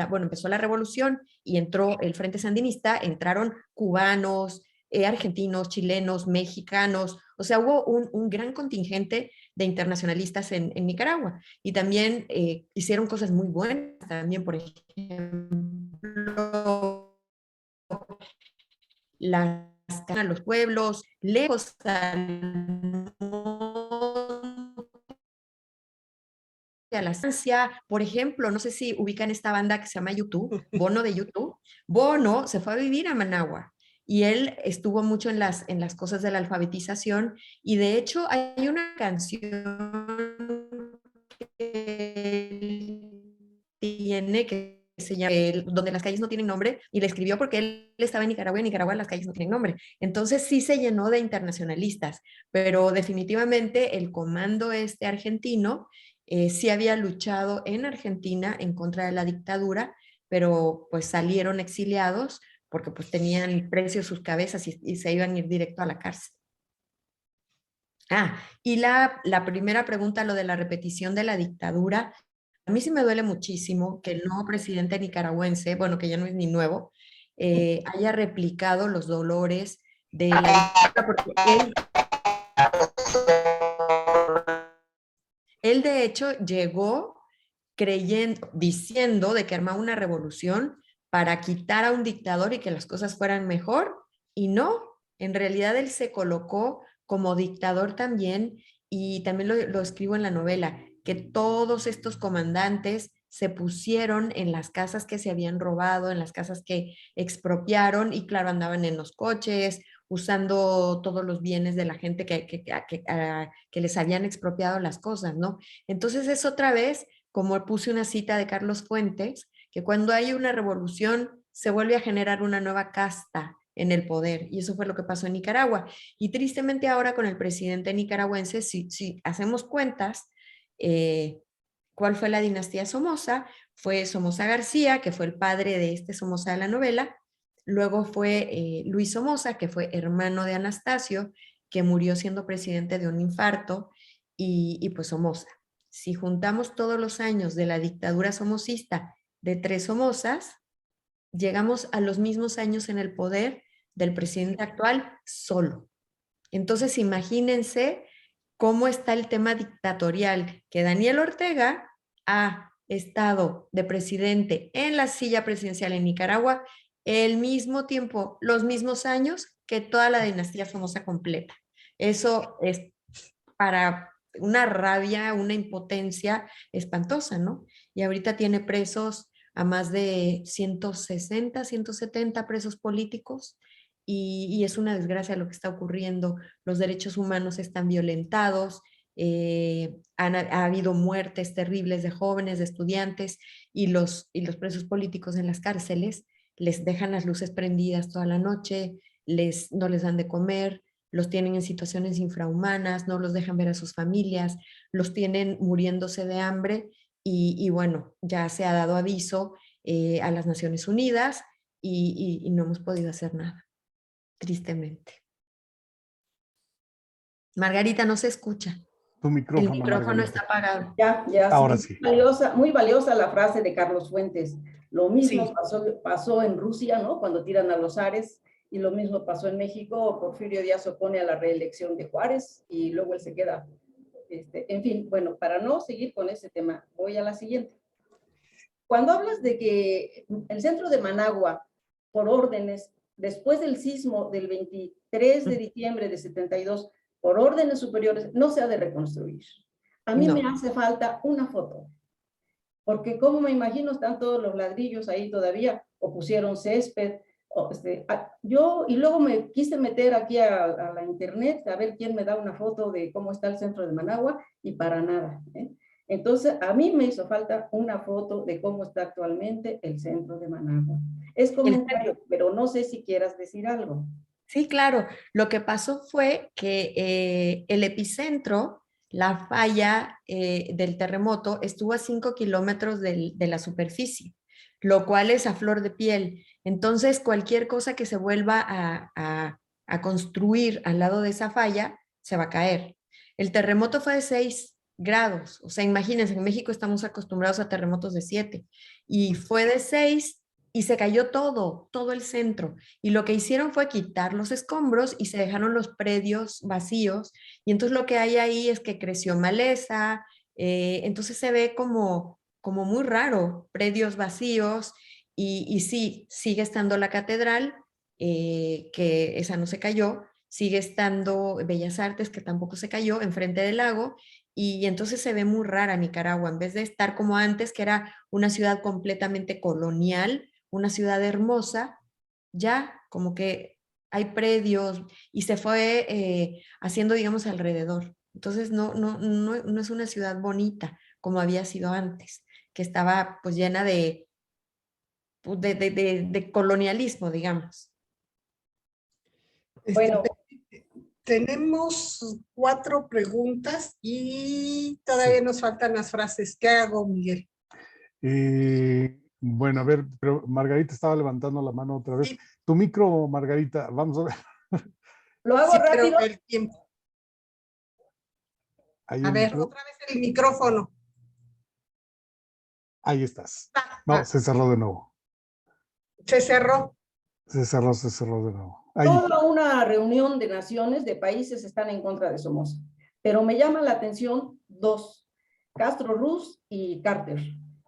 bueno, empezó la revolución y entró el Frente Sandinista, entraron cubanos, argentinos, chilenos, mexicanos, o sea, hubo un gran contingente de internacionalistas en Nicaragua y también hicieron cosas muy buenas, también, por ejemplo, a los pueblos, lejos a la estancia, por ejemplo, no sé si ubican esta banda que se llama YouTube, Bono de YouTube. Bono se fue a vivir a Managua y él estuvo mucho en las cosas de la alfabetización y de hecho hay una canción que tiene que se llama Donde las calles no tienen nombre y le escribió porque él estaba en Nicaragua y en Nicaragua las calles no tienen nombre. Entonces sí se llenó de internacionalistas, pero definitivamente el comando argentino sí había luchado en Argentina en contra de la dictadura, pero pues salieron exiliados porque pues tenían precio sus cabezas y se iban a ir directo a la cárcel. Y la primera pregunta, lo de la repetición de la dictadura, a mí sí me duele muchísimo que el nuevo presidente nicaragüense, bueno, que ya no es ni nuevo, haya replicado los dolores de la dictadura, porque él de hecho llegó diciendo de que armaba una revolución para quitar a un dictador y que las cosas fueran mejor, y no, en realidad él se colocó como dictador también, y también lo escribo en la novela, que todos estos comandantes se pusieron en las casas que se habían robado, en las casas que expropiaron, y claro, andaban en los coches, usando todos los bienes de la gente que les habían expropiado las cosas, ¿no? Entonces es otra vez, como puse una cita de Carlos Fuentes, que cuando hay una revolución se vuelve a generar una nueva casta en el poder, y eso fue lo que pasó en Nicaragua. Y tristemente ahora con el presidente nicaragüense, si hacemos cuentas, ¿cuál fue la dinastía Somoza? Fue Somoza García, que fue el padre de Somoza de la novela. Luego fue Luis Somoza, que fue hermano de Anastasio, que murió siendo presidente de un infarto, y pues Somoza. Si juntamos todos los años de la dictadura somocista de 3 Somozas, llegamos a los mismos años en el poder del presidente actual solo. Entonces imagínense cómo está el tema dictatorial, que Daniel Ortega ha estado de presidente en la silla presidencial en Nicaragua el mismo tiempo, los mismos años que toda la dinastía Somoza completa. Eso es para una rabia, una impotencia espantosa, ¿no? Y ahorita tiene presos a más de 160, 170 presos políticos, y es una desgracia lo que está ocurriendo. Los derechos humanos están violentados, ha habido muertes terribles de jóvenes, de estudiantes, y los presos políticos en las cárceles les dejan las luces prendidas toda la noche, no les dan de comer, los tienen en situaciones infrahumanas, no los dejan ver a sus familias, los tienen muriéndose de hambre, y bueno, ya se ha dado aviso a las Naciones Unidas y no hemos podido hacer nada, tristemente. Margarita, no se escucha. Tu micrófono, El micrófono Margarita. está apagado. Ya, Ahora sí. sí. Muy valiosa la frase de Carlos Fuentes. Lo mismo Sí. pasó en Rusia, ¿no? Cuando tiran a los zares y lo mismo pasó en México. Porfirio Díaz se opone a la reelección de Juárez y luego él se queda. En fin, bueno, para no seguir con ese tema, voy a la siguiente. Cuando hablas de que el centro de Managua, por órdenes, después del sismo del 23 de diciembre de 72, por órdenes superiores, no se ha de reconstruir. A mí No. me hace falta una foto, porque como me imagino están todos los ladrillos ahí todavía, o pusieron césped, yo, y luego me quise meter aquí a la internet a ver quién me da una foto de cómo está el centro de Managua, y para nada, ¿eh? Entonces, a mí me hizo falta una foto de cómo está actualmente el centro de Managua. Es comentario, pero no sé si quieras decir algo. Sí, claro. Lo que pasó fue que el epicentro, la falla del terremoto, estuvo a 5 kilómetros de la superficie, lo cual es a flor de piel. Entonces, cualquier cosa que se vuelva a construir al lado de esa falla, se va a caer. El terremoto fue de 6 grados. O sea, imagínense, en México estamos acostumbrados a terremotos de 7. Y fue de 6 y se cayó todo el centro. Y lo que hicieron fue quitar los escombros y se dejaron los predios vacíos. Y entonces lo que hay ahí es que creció maleza, entonces se ve como muy raro, predios vacíos. Y sí, sigue estando la catedral, que esa no se cayó, sigue estando Bellas Artes, que tampoco se cayó, enfrente del lago. Y entonces se ve muy rara Nicaragua, en vez de estar como antes, que era una ciudad completamente colonial, una ciudad hermosa, ya como que hay predios y se fue haciendo, digamos, alrededor. Entonces no es una ciudad bonita como había sido antes, que estaba pues llena de colonialismo, digamos. Bueno, Tenemos 4 preguntas y todavía nos faltan las frases. ¿Qué hago, Miguel? Bueno, a ver, pero Margarita estaba levantando la mano otra vez. Sí. Tu micro, Margarita, vamos a ver. lo hago Sí, pero rápido. el tiempo. Ahí A el ver, micro. otra vez el micrófono. Ahí estás. No, se cerró de nuevo. Se cerró. Se cerró de nuevo. Ahí. Toda una reunión de naciones, de países están en contra de Somoza. Pero me llama la atención 2, Castro Ruz y Carter.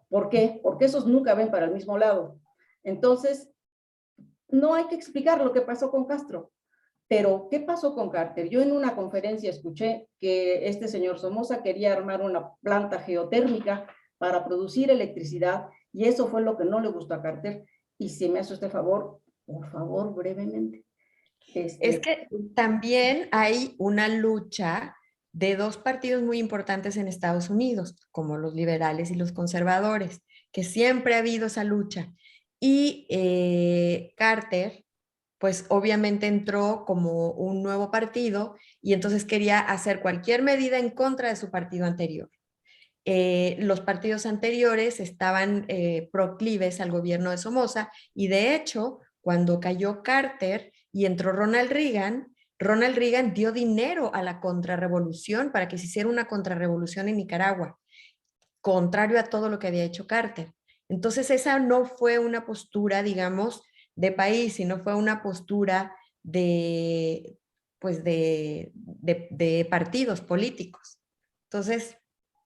¿Por qué? Porque esos nunca ven para el mismo lado. Entonces, no hay que explicar lo que pasó con Castro. Pero, ¿qué pasó con Carter? Yo en una conferencia escuché que este señor Somoza quería armar una planta geotérmica para producir electricidad, y eso fue lo que no le gustó a Carter. Y si me hace usted favor, por favor, brevemente. Es que también hay una lucha de 2 partidos muy importantes en Estados Unidos, como los liberales y los conservadores, que siempre ha habido esa lucha. Y Carter, pues obviamente entró como un nuevo partido y entonces quería hacer cualquier medida en contra de su partido anterior. Los partidos anteriores estaban proclives al gobierno de Somoza y de hecho, cuando cayó Carter y entró Ronald Reagan dio dinero a la contrarrevolución para que se hiciera una contrarrevolución en Nicaragua, contrario a todo lo que había hecho Carter. Entonces esa no fue una postura, digamos, de país, sino fue una postura pues de partidos políticos. Entonces,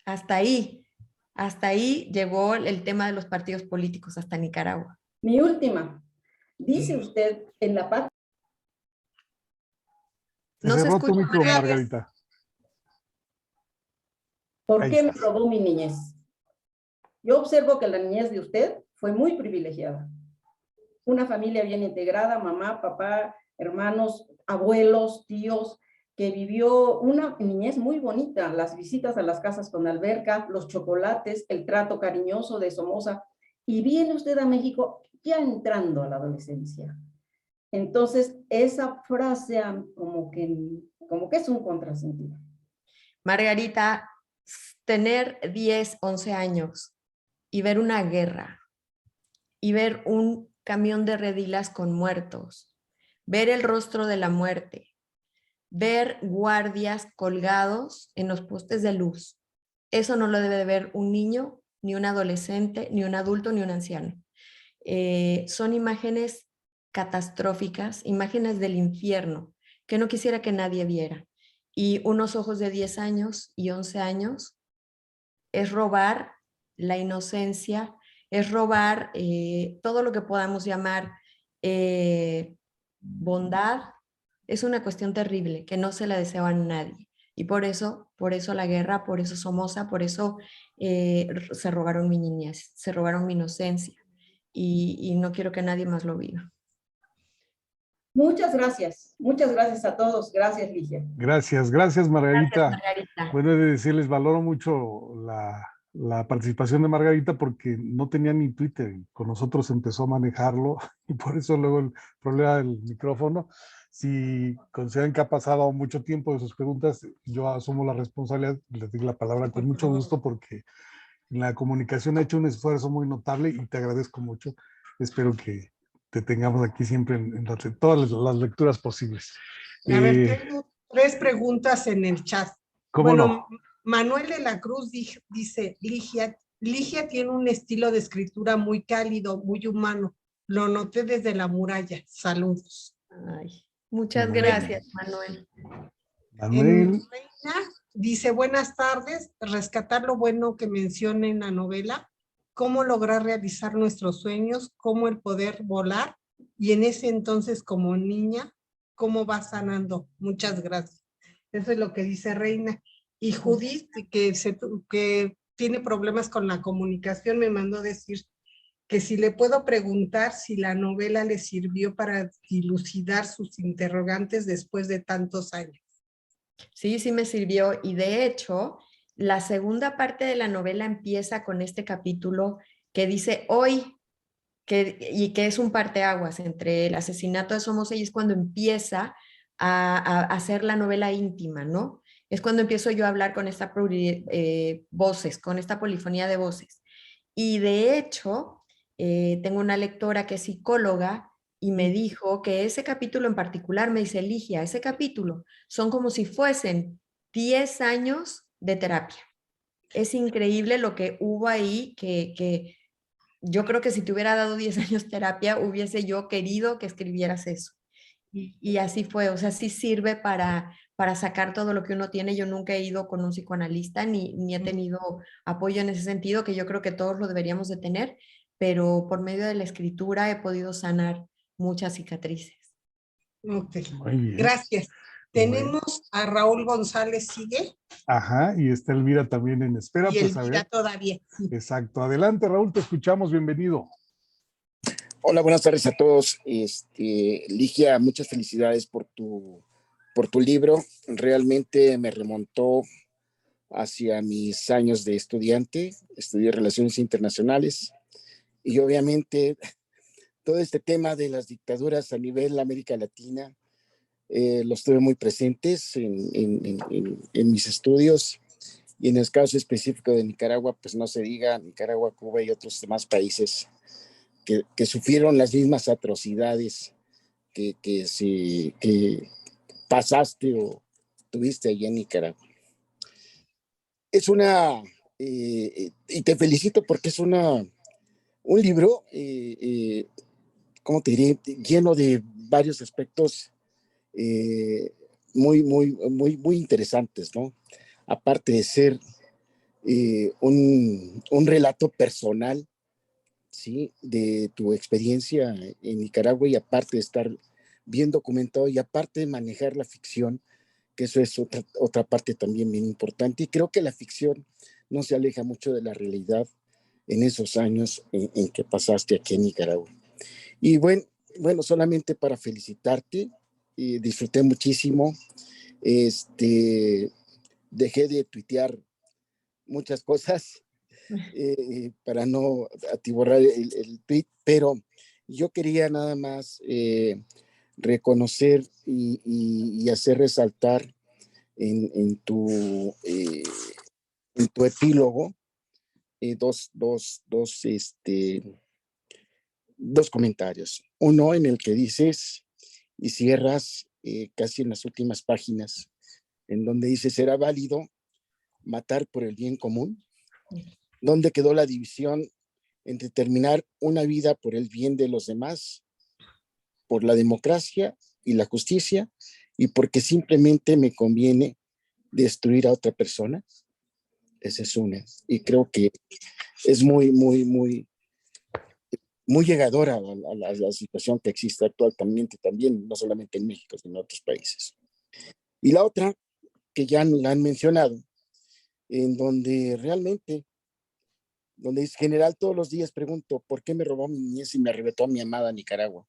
hasta ahí llegó el tema de los partidos políticos, hasta Nicaragua. Mi última. Dice usted en la parte... No se cerró tu escucha, micro, Margarita. ¿Por Ahí qué me estás. robó mi niñez? Yo observo que la niñez de usted fue muy privilegiada. Una familia bien integrada, mamá, papá, hermanos, abuelos, tíos, que vivió una niñez muy bonita, las visitas a las casas con alberca, los chocolates, el trato cariñoso de Somoza, y viene usted a México ya entrando a la adolescencia. Entonces, esa frase como que es un contrasentido. Margarita, tener 10, 11 años y ver una guerra y ver un camión de redilas con muertos, ver el rostro de la muerte, ver guardias colgados en los postes de luz. Eso no lo debe de ver un niño, ni un adolescente, ni un adulto, ni un anciano. Son imágenes catastróficas, imágenes del infierno, que no quisiera que nadie viera. Y unos ojos de 10 años y 11 años es robar la inocencia, es robar todo lo que podamos llamar bondad. Es una cuestión terrible que no se la deseo a nadie. Y por eso la guerra, por eso Somoza, por eso se robaron mi niñez, se robaron mi inocencia. Y no quiero que nadie más lo viva. Muchas gracias a todos. Gracias, Ligia. Gracias, gracias Margarita. Gracias, Margarita. Bueno, he de decirles, valoro mucho la participación de Margarita porque no tenía ni Twitter. Con nosotros empezó a manejarlo y por eso luego el problema del micrófono. Si consideran que ha pasado mucho tiempo de sus preguntas, yo asumo la responsabilidad, les doy la palabra con mucho gusto porque en la comunicación ha hecho un esfuerzo muy notable y te agradezco mucho. Espero que te tengamos aquí siempre en todas las lecturas posibles. A ver, tengo 3 preguntas en el chat. ¿Cómo bueno, no? Manuel de la Cruz dice, Ligia tiene un estilo de escritura muy cálido, muy humano. Lo noté desde la muralla. Saludos. Ay, muchas gracias, Manuel. Manuel. Reina dice, buenas tardes, rescatar lo bueno que menciona en la novela, cómo lograr realizar nuestros sueños, cómo el poder volar, y en ese entonces como niña, cómo va sanando. Muchas gracias. Eso es lo que dice Reina. Y Judith, que tiene problemas con la comunicación, me mandó decir que si le puedo preguntar si la novela le sirvió para dilucidar sus interrogantes después de tantos años. Sí, sí me sirvió. Y de hecho, la segunda parte de la novela empieza con este capítulo que dice hoy, y que es un parteaguas entre el asesinato de Somoza y es cuando empieza a hacer la novela íntima, ¿no? Es cuando empiezo yo a hablar con esta voces, con esta polifonía de voces. Y de hecho, tengo una lectora que es psicóloga y me dijo que ese capítulo en particular, me dice, Ligia, ese capítulo son como si fuesen 10 años de terapia. Es increíble lo que hubo ahí, que yo creo que si te hubiera dado 10 años terapia, hubiese yo querido que escribieras eso. Y así fue, o sea, sí sirve para sacar todo lo que uno tiene. Yo nunca he ido con un psicoanalista ni he tenido apoyo en ese sentido, que yo creo que todos lo deberíamos de tener, pero por medio de la escritura he podido sanar muchas cicatrices. Ok, Muy bien. gracias. Bueno. Tenemos a Raúl González, ¿sigue? Ajá, y está Elvira también en espera. Y pues a Elvira ver. todavía. Exacto. Adelante, Raúl, te escuchamos. Bienvenido. Hola, buenas tardes a todos. Ligia, muchas felicidades por tu libro. Realmente me remontó hacia mis años de estudiante. Estudié Relaciones Internacionales y obviamente todo este tema de las dictaduras a nivel América Latina los tuve muy presentes en mis estudios, y en el caso específico de Nicaragua, pues no se diga, Nicaragua, Cuba y otros demás países que sufrieron las mismas atrocidades que pasaste o tuviste allá en Nicaragua. Es y te felicito porque es un libro, ¿cómo te diré? Lleno de varios aspectos muy interesantes, ¿no? Aparte de ser un relato personal, ¿sí? De tu experiencia en Nicaragua, y aparte de estar bien documentado y aparte de manejar la ficción, que eso es otra parte también bien importante. Y creo que la ficción no se aleja mucho de la realidad en esos años en que pasaste aquí en Nicaragua. Y bueno, solamente para felicitarte, disfruté muchísimo. Dejé de tuitear muchas cosas para no atiborrar el tweet, pero yo quería nada más reconocer y hacer resaltar en tu epílogo dos comentarios. Uno en el que dices y cierras casi en las últimas páginas, en donde dice: ¿será válido matar por el bien común? ¿Dónde quedó la división entre terminar una vida por el bien de los demás por la democracia y la justicia y porque simplemente me conviene destruir a otra persona. Ese es una. Y creo que es muy llegadora a la situación que existe actualmente también, no solamente en México, sino en otros países. Y la otra, que ya la han mencionado, en donde realmente, donde es general todos los días pregunto, ¿por qué me robó mi niñez y me arrebató a mi amada Nicaragua?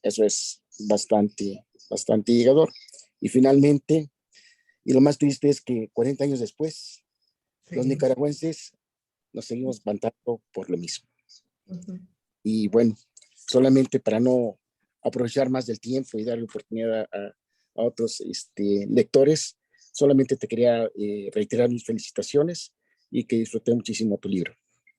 Eso es bastante llegador. Y finalmente, y lo más triste es que 40 años después, los nicaragüenses nos seguimos espantando por lo mismo. Y bueno, solamente para no aprovechar más del tiempo y darle oportunidad a otros lectores, solamente te quería reiterar mis felicitaciones y que disfruté muchísimo tu libro.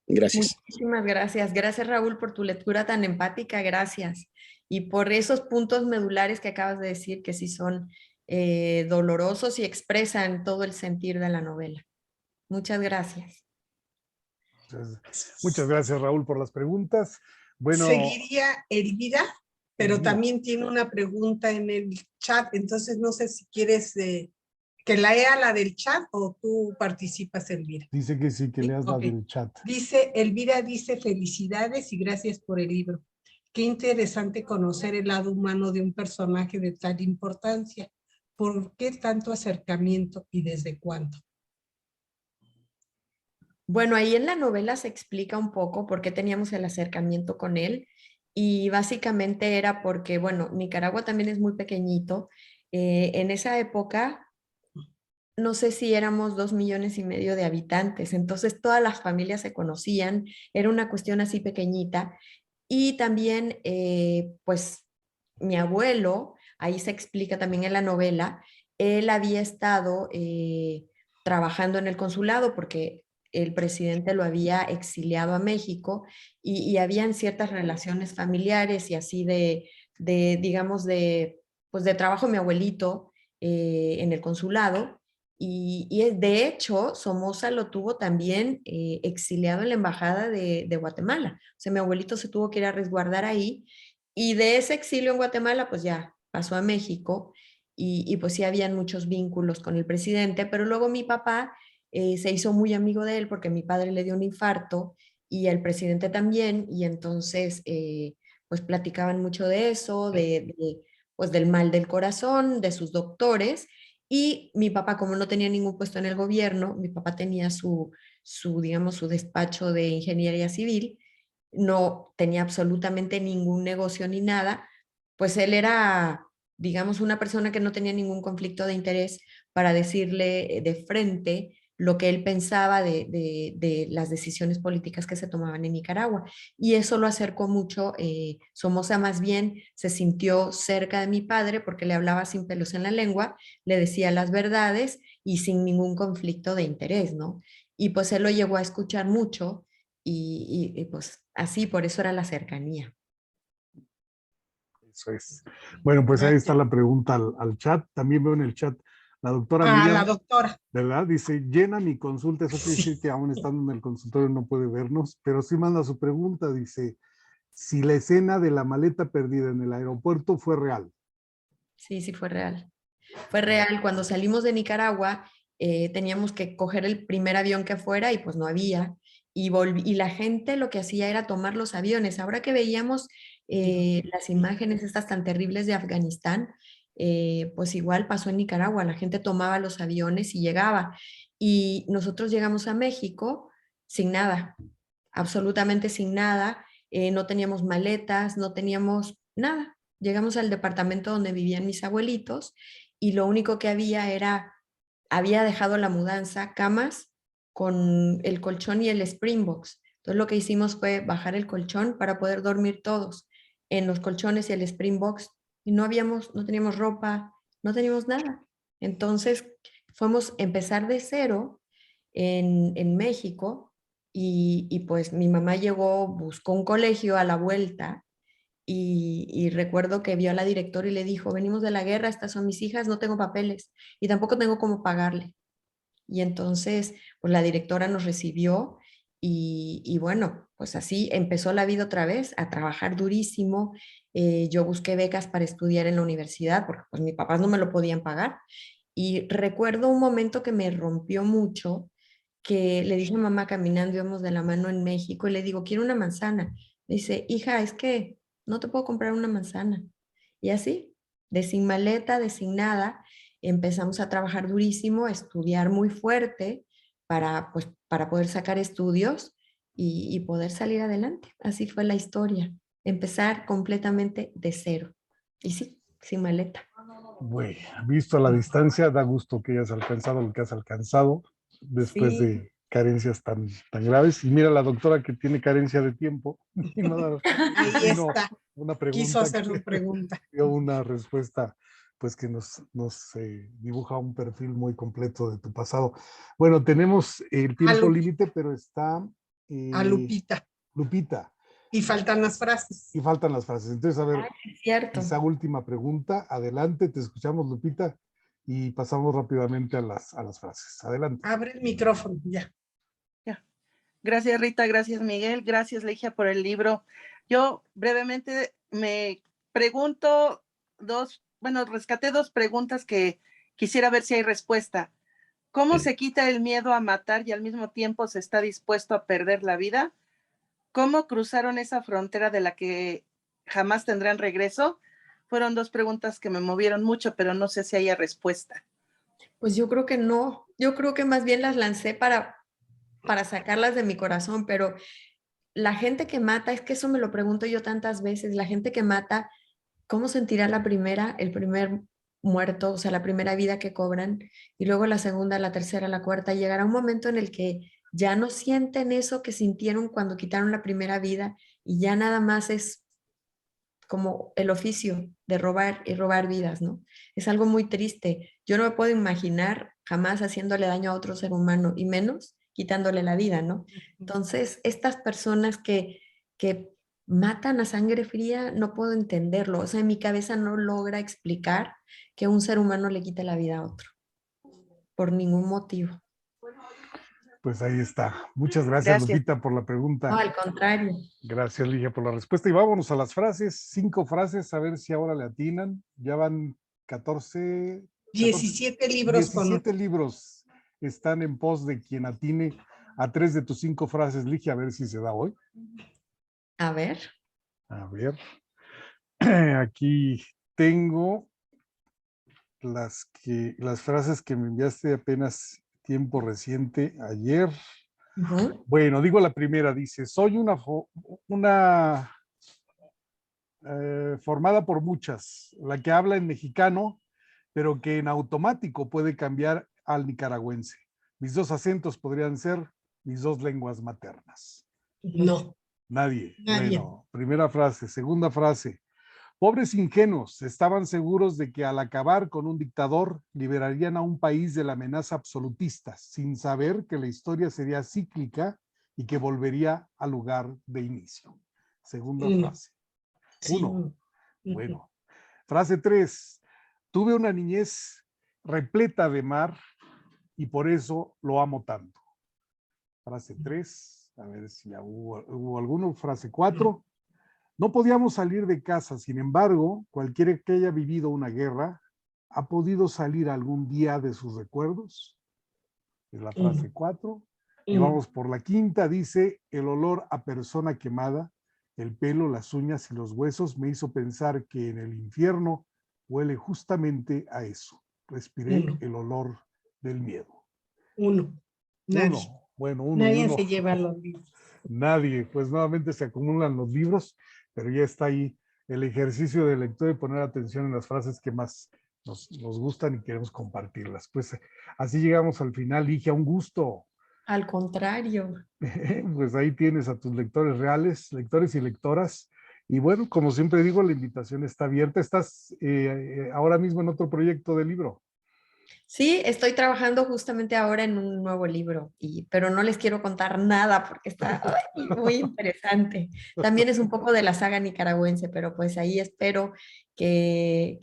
Gracias. Muchísimas gracias. Gracias, Raúl, por tu lectura tan empática. Gracias. Y por esos puntos medulares que acabas de decir, que sí son dolorosos y expresan todo el sentir de la novela. Muchas gracias. Muchas gracias, Raúl, por las preguntas. Bueno, seguiría Elvira, pero también tiene una pregunta en el chat, entonces no sé si quieres que lea la del chat o tú participas, Elvira. Dice que sí, que leas la Ok. del chat. Elvira dice felicidades y gracias por el libro. Qué interesante conocer el lado humano de un personaje de tal importancia. ¿Por qué tanto acercamiento y desde cuándo? Bueno, ahí en la novela se explica un poco por qué teníamos el acercamiento con él y básicamente era porque, bueno, Nicaragua también es muy pequeñito. En esa época, no sé si éramos 2,5 millones de habitantes, entonces todas las familias se conocían, era una cuestión así pequeñita. Y también, pues, mi abuelo, ahí se explica también en la novela, él había estado trabajando en el consulado porque el presidente lo había exiliado a México y habían ciertas relaciones familiares y así digamos, pues de trabajo mi abuelito en el consulado. Y de hecho, Somoza lo tuvo también exiliado en la embajada de Guatemala. O sea, mi abuelito se tuvo que ir a resguardar ahí. Y de ese exilio en Guatemala, pues ya pasó a México. Y pues sí habían muchos vínculos con el presidente. Pero luego mi papá se hizo muy amigo de él porque mi padre le dio un infarto y el presidente también. Y entonces, pues platicaban mucho de eso, pues del mal del corazón, de sus doctores. Y mi papá, como no tenía ningún puesto en el gobierno, mi papá tenía digamos, su despacho de ingeniería civil, no tenía absolutamente ningún negocio ni nada, pues él era, digamos, una persona que no tenía ningún conflicto de interés para decirle de frente lo que él pensaba de las decisiones políticas que se tomaban en Nicaragua. Y eso lo acercó mucho. Somoza más bien se sintió cerca de mi padre porque le hablaba sin pelos en la lengua, le decía las verdades y sin ningún conflicto de interés, ¿no? Y pues él lo llegó a escuchar mucho y pues así, por eso era la cercanía. Eso es. Bueno, pues ahí Gracias. está la pregunta al chat. También veo en el chat la doctora Ah, Miriam, la doctora. ¿verdad? Dice, llena mi consulta. Eso quiere decir que aún estando en el consultorio no puede vernos, pero sí manda su pregunta. Dice, si la escena de la maleta perdida en el aeropuerto fue real. Sí, sí fue real. Fue real. Cuando salimos de Nicaragua, teníamos que coger el primer avión que fuera y pues no había. Y la gente lo que hacía era tomar los aviones. Ahora que veíamos las imágenes estas tan terribles de Afganistán, pues igual pasó en Nicaragua. La gente tomaba los aviones y llegaba. Y nosotros llegamos a México sin nada, absolutamente sin nada. No teníamos maletas, no teníamos nada. Llegamos al departamento donde vivían mis abuelitos y lo único que había dejado la mudanza, camas con el colchón y el Springbox. Entonces lo que hicimos fue bajar el colchón para poder dormir todos en los colchones y el Springbox y no teníamos ropa, no teníamos nada. Entonces fuimos a empezar de cero en México y pues mi mamá llegó, buscó un colegio a la vuelta y recuerdo que vio a la directora y le dijo, venimos de la guerra, estas son mis hijas, no tengo papeles y tampoco tengo cómo pagarle. Y entonces, pues la directora nos recibió y bueno, pues así empezó la vida otra vez, a trabajar durísimo. Yo busqué becas para estudiar en la universidad porque pues mis papás no me lo podían pagar. Y recuerdo un momento que me rompió mucho, que le dije a mamá caminando, íbamos de la mano en México, y le digo, quiero una manzana. Me dice, hija, es que no te puedo comprar una manzana. Y así, de sin maleta, de sin nada, empezamos a trabajar durísimo, a estudiar muy fuerte para, pues, para poder sacar estudios y poder salir adelante. Así fue la historia, empezar completamente de cero. Y sí, sin maleta. Bueno, visto a la distancia, da gusto que hayas alcanzado lo que has alcanzado después Sí. de carencias tan graves. Y mira la doctora que tiene carencia de tiempo y Ahí vino está. una Quiso pregunta hacer que su pregunta. dio una respuesta pues que nos dibuja un perfil muy completo de tu pasado. Bueno, tenemos el tiempo límite, pero está A Lupita. Lupita. Y faltan las frases. Y faltan las frases. Entonces, a ver, Es cierto. quizá última pregunta. Adelante, te escuchamos, Lupita, y pasamos rápidamente a las frases. Adelante. Abre el micrófono, ya. Gracias, Rita. Gracias, Miguel. Gracias, Ligia, por el libro. Yo brevemente me pregunto rescaté dos preguntas que quisiera ver si hay respuesta. ¿Cómo se quita el miedo a matar y al mismo tiempo se está dispuesto a perder la vida? ¿Cómo cruzaron esa frontera de la que jamás tendrán regreso? Fueron dos preguntas que me movieron mucho, pero no sé si haya respuesta. Pues yo creo que no. Yo creo que más bien las lancé para sacarlas de mi corazón, pero la gente que mata, es que eso me lo pregunto yo tantas veces, la gente que mata, ¿cómo sentirá el primer muerto, o sea, la primera vida que cobran, y luego la segunda, la tercera, la cuarta? Llegará un momento en el que ya no sienten eso que sintieron cuando quitaron la primera vida y ya nada más es como el oficio de robar y robar vidas, ¿no? Es algo muy triste. Yo no me puedo imaginar jamás haciéndole daño a otro ser humano y menos quitándole la vida, ¿no? Entonces, estas personas que matan a sangre fría, no puedo entenderlo. O sea, en mi cabeza no logra explicar que un ser humano le quite la vida a otro, por ningún motivo. Pues ahí está. Muchas gracias, Gracias. Lupita, por la No, pregunta. al contrario. Gracias, Ligia, por la respuesta. Y vámonos a las frases. 5 frases, a ver si ahora le atinan. Ya van 17 libros con 17 libros están en pos de quien atine a 3 de tus 5 frases, Ligia, a ver si se da hoy. A ver. A ver. Aquí tengo las frases que me enviaste apenas tiempo reciente, ayer. Bueno, digo la primera, dice, soy una formada por muchas, la que habla en mexicano, pero que en automático puede cambiar al nicaragüense. Mis 2 acentos podrían ser mis 2 lenguas maternas. No. Nadie. Nadie. Bueno, primera frase. Segunda frase. Pobres ingenuos, estaban seguros de que al acabar con un dictador liberarían a un país de la amenaza absolutista, sin saber que la historia sería cíclica y que volvería al lugar de inicio. Segunda frase. Sí. 1. Bueno. Frase 3. Tuve una niñez repleta de mar y por eso lo amo tanto. Frase 3. A ver si ya hubo alguno. Frase 4. No podíamos salir de casa, sin embargo, cualquiera que haya vivido una guerra ha podido salir algún día de sus recuerdos. Es la frase 4. Y vamos por la quinta, dice, el olor a persona quemada, el pelo, las uñas y los huesos me hizo pensar que en el infierno huele justamente a eso. Respiré el olor del miedo. 1. Nadie. Bueno, uno. Nadie se lleva los libros. Nadie, pues nuevamente se acumulan los libros, pero ya está ahí el ejercicio de lectura y poner atención en las frases que más nos gustan y queremos compartirlas. Pues así llegamos al final, Ligia, un gusto. Al contrario. Pues ahí tienes a tus lectores reales, lectores y lectoras. Y bueno, como siempre digo, la invitación está abierta. ¿Estás ahora mismo en otro proyecto de libro? Sí, estoy trabajando justamente ahora en un nuevo libro, pero no les quiero contar nada porque está muy interesante. También es un poco de la saga nicaragüense, pero pues ahí espero que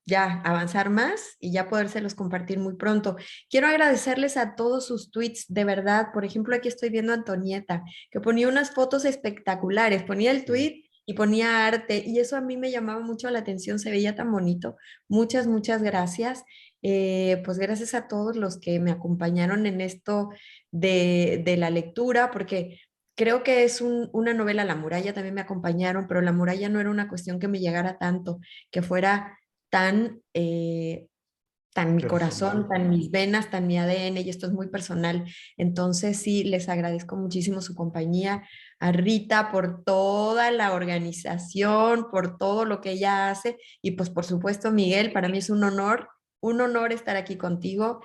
ya avanzar más y ya podérselos compartir muy pronto. Quiero agradecerles a todos sus tweets, de verdad. Por ejemplo, aquí estoy viendo a Antonieta, que ponía unas fotos espectaculares, ponía el tweet y ponía arte, y eso a mí me llamaba mucho la atención, se veía tan bonito. Muchas, muchas gracias. Pues gracias a todos los que me acompañaron en esto de la lectura, porque creo que es una novela. La muralla también me acompañaron, pero la muralla no era una cuestión que me llegara tanto, que fuera tan, tan mi corazón, Personal. tan mis venas, tan mi ADN, y esto es muy personal. Entonces sí, les agradezco muchísimo su compañía, a Rita por toda la organización, por todo lo que ella hace, y pues por supuesto, Miguel, para mí es un honor estar aquí contigo,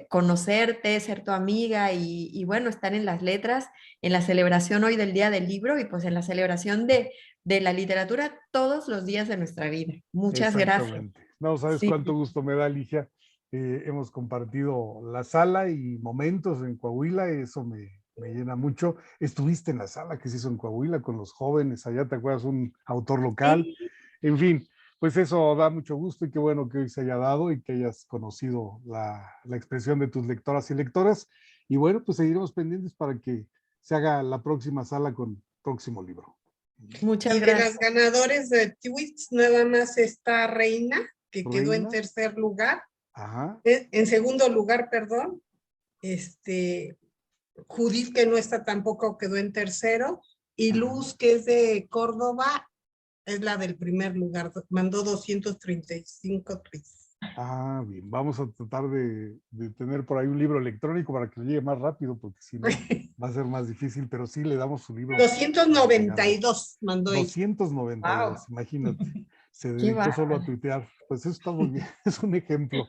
conocerte, ser tu amiga y bueno, estar en las letras, en la celebración hoy del Día del Libro y pues en la celebración de la literatura todos los días de nuestra vida. Muchas gracias. Exactamente. No, sabes Sí. cuánto gusto me da, Ligia. Hemos compartido la sala y momentos en Coahuila, eso me llena mucho. Estuviste en la sala que se hizo en Coahuila con los jóvenes, allá te acuerdas, un autor local. Sí. En fin, pues eso da mucho gusto y qué bueno que hoy se haya dado y que hayas conocido la expresión de tus lectoras y lectoras. Y bueno, pues seguiremos pendientes para que se haga la próxima sala con próximo libro. Muchas Y de las gracias. ganadores de tweets, nada más está Reina, que quedó en Reina. tercer lugar. Ajá. En segundo lugar, perdón. Judith, que no está tampoco, quedó en tercero. Y Luz, que es de Córdoba, es la del primer lugar. Mandó 235 tweets. Ah, bien, vamos a tratar de tener por ahí un libro electrónico para que le llegue más rápido, porque si no va a ser más difícil, pero sí le damos su libro. 292 mandó ella. 292, imagínate. Se Qué dedicó solo a bárbaro. tuitear. Pues eso está muy bien, es un ejemplo.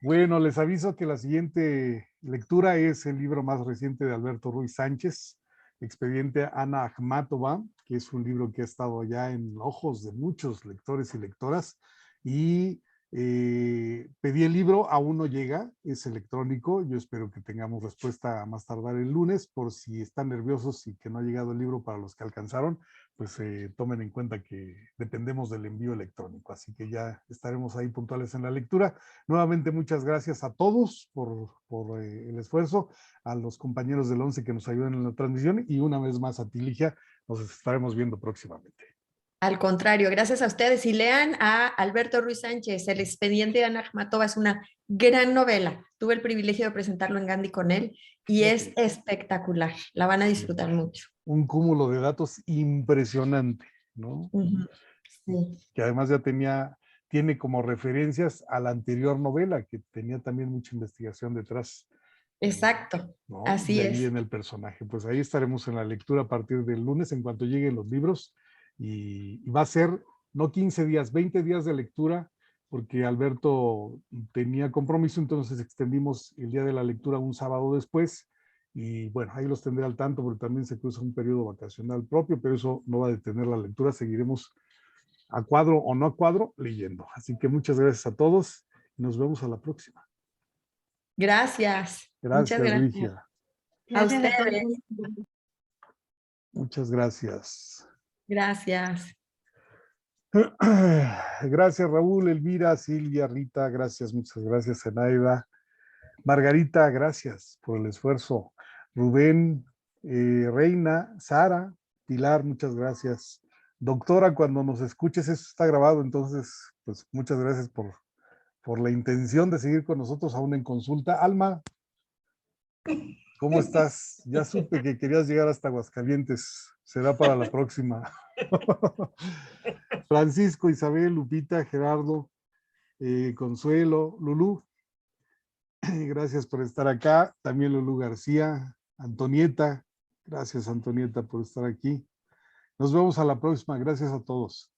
Bueno, les aviso que la siguiente lectura es el libro más reciente de Alberto Ruiz Sánchez, Expediente Ana Akhmatova, que es un libro que ha estado ya en ojos de muchos lectores y lectoras. Y pedí el libro, aún no llega, es electrónico. Yo espero que tengamos respuesta a más tardar el lunes, por si están nerviosos y que no ha llegado el libro para los que alcanzaron, pues tomen en cuenta que dependemos del envío electrónico, así que ya estaremos ahí puntuales en la lectura. Nuevamente muchas gracias a todos por el esfuerzo, a los compañeros del 11 que nos ayudan en la transmisión y una vez más a ti, Ligia, nos estaremos viendo próximamente. Al contrario, gracias a ustedes. Y lean a Alberto Ruiz Sánchez, El expediente de Ana Akhmatova. Es una gran novela. Tuve el privilegio de presentarlo en Gandhi con él y es espectacular. La van a disfrutar mucho. Un cúmulo de datos impresionante, ¿no? Sí. Que además ya tiene como referencias a la anterior novela, que tenía también mucha investigación detrás. Exacto, ¿No? así de ahí es. en el personaje. Pues ahí estaremos en la lectura a partir del lunes en cuanto lleguen los libros y va a ser no 15 días, 20 días de lectura, porque Alberto tenía compromiso, entonces extendimos el día de la lectura un sábado después y bueno, ahí los tendré al tanto porque también se cruza un periodo vacacional propio, pero eso no va a detener la lectura, seguiremos a cuadro o no a cuadro leyendo. Así que muchas gracias a todos y nos vemos a la próxima. Gracias. Muchas Gracias, gracias. Ligia. A Gracias a todos. ustedes. Muchas gracias. Gracias. Gracias, Raúl, Elvira, Silvia, Rita, gracias, muchas gracias, Zenaida. Margarita, gracias por el esfuerzo. Rubén, Reina, Sara, Pilar, muchas gracias. Doctora, cuando nos escuches, eso está grabado, entonces, pues muchas gracias por la intención de seguir con nosotros aún en consulta. Alma, ¿cómo estás? Ya supe que querías llegar hasta Aguascalientes. Será para la próxima. Francisco, Isabel, Lupita, Gerardo, Consuelo, Lulú. Gracias por estar acá. También Lulú García, Antonieta. Gracias, Antonieta, por estar aquí. Nos vemos a la próxima. Gracias a todos.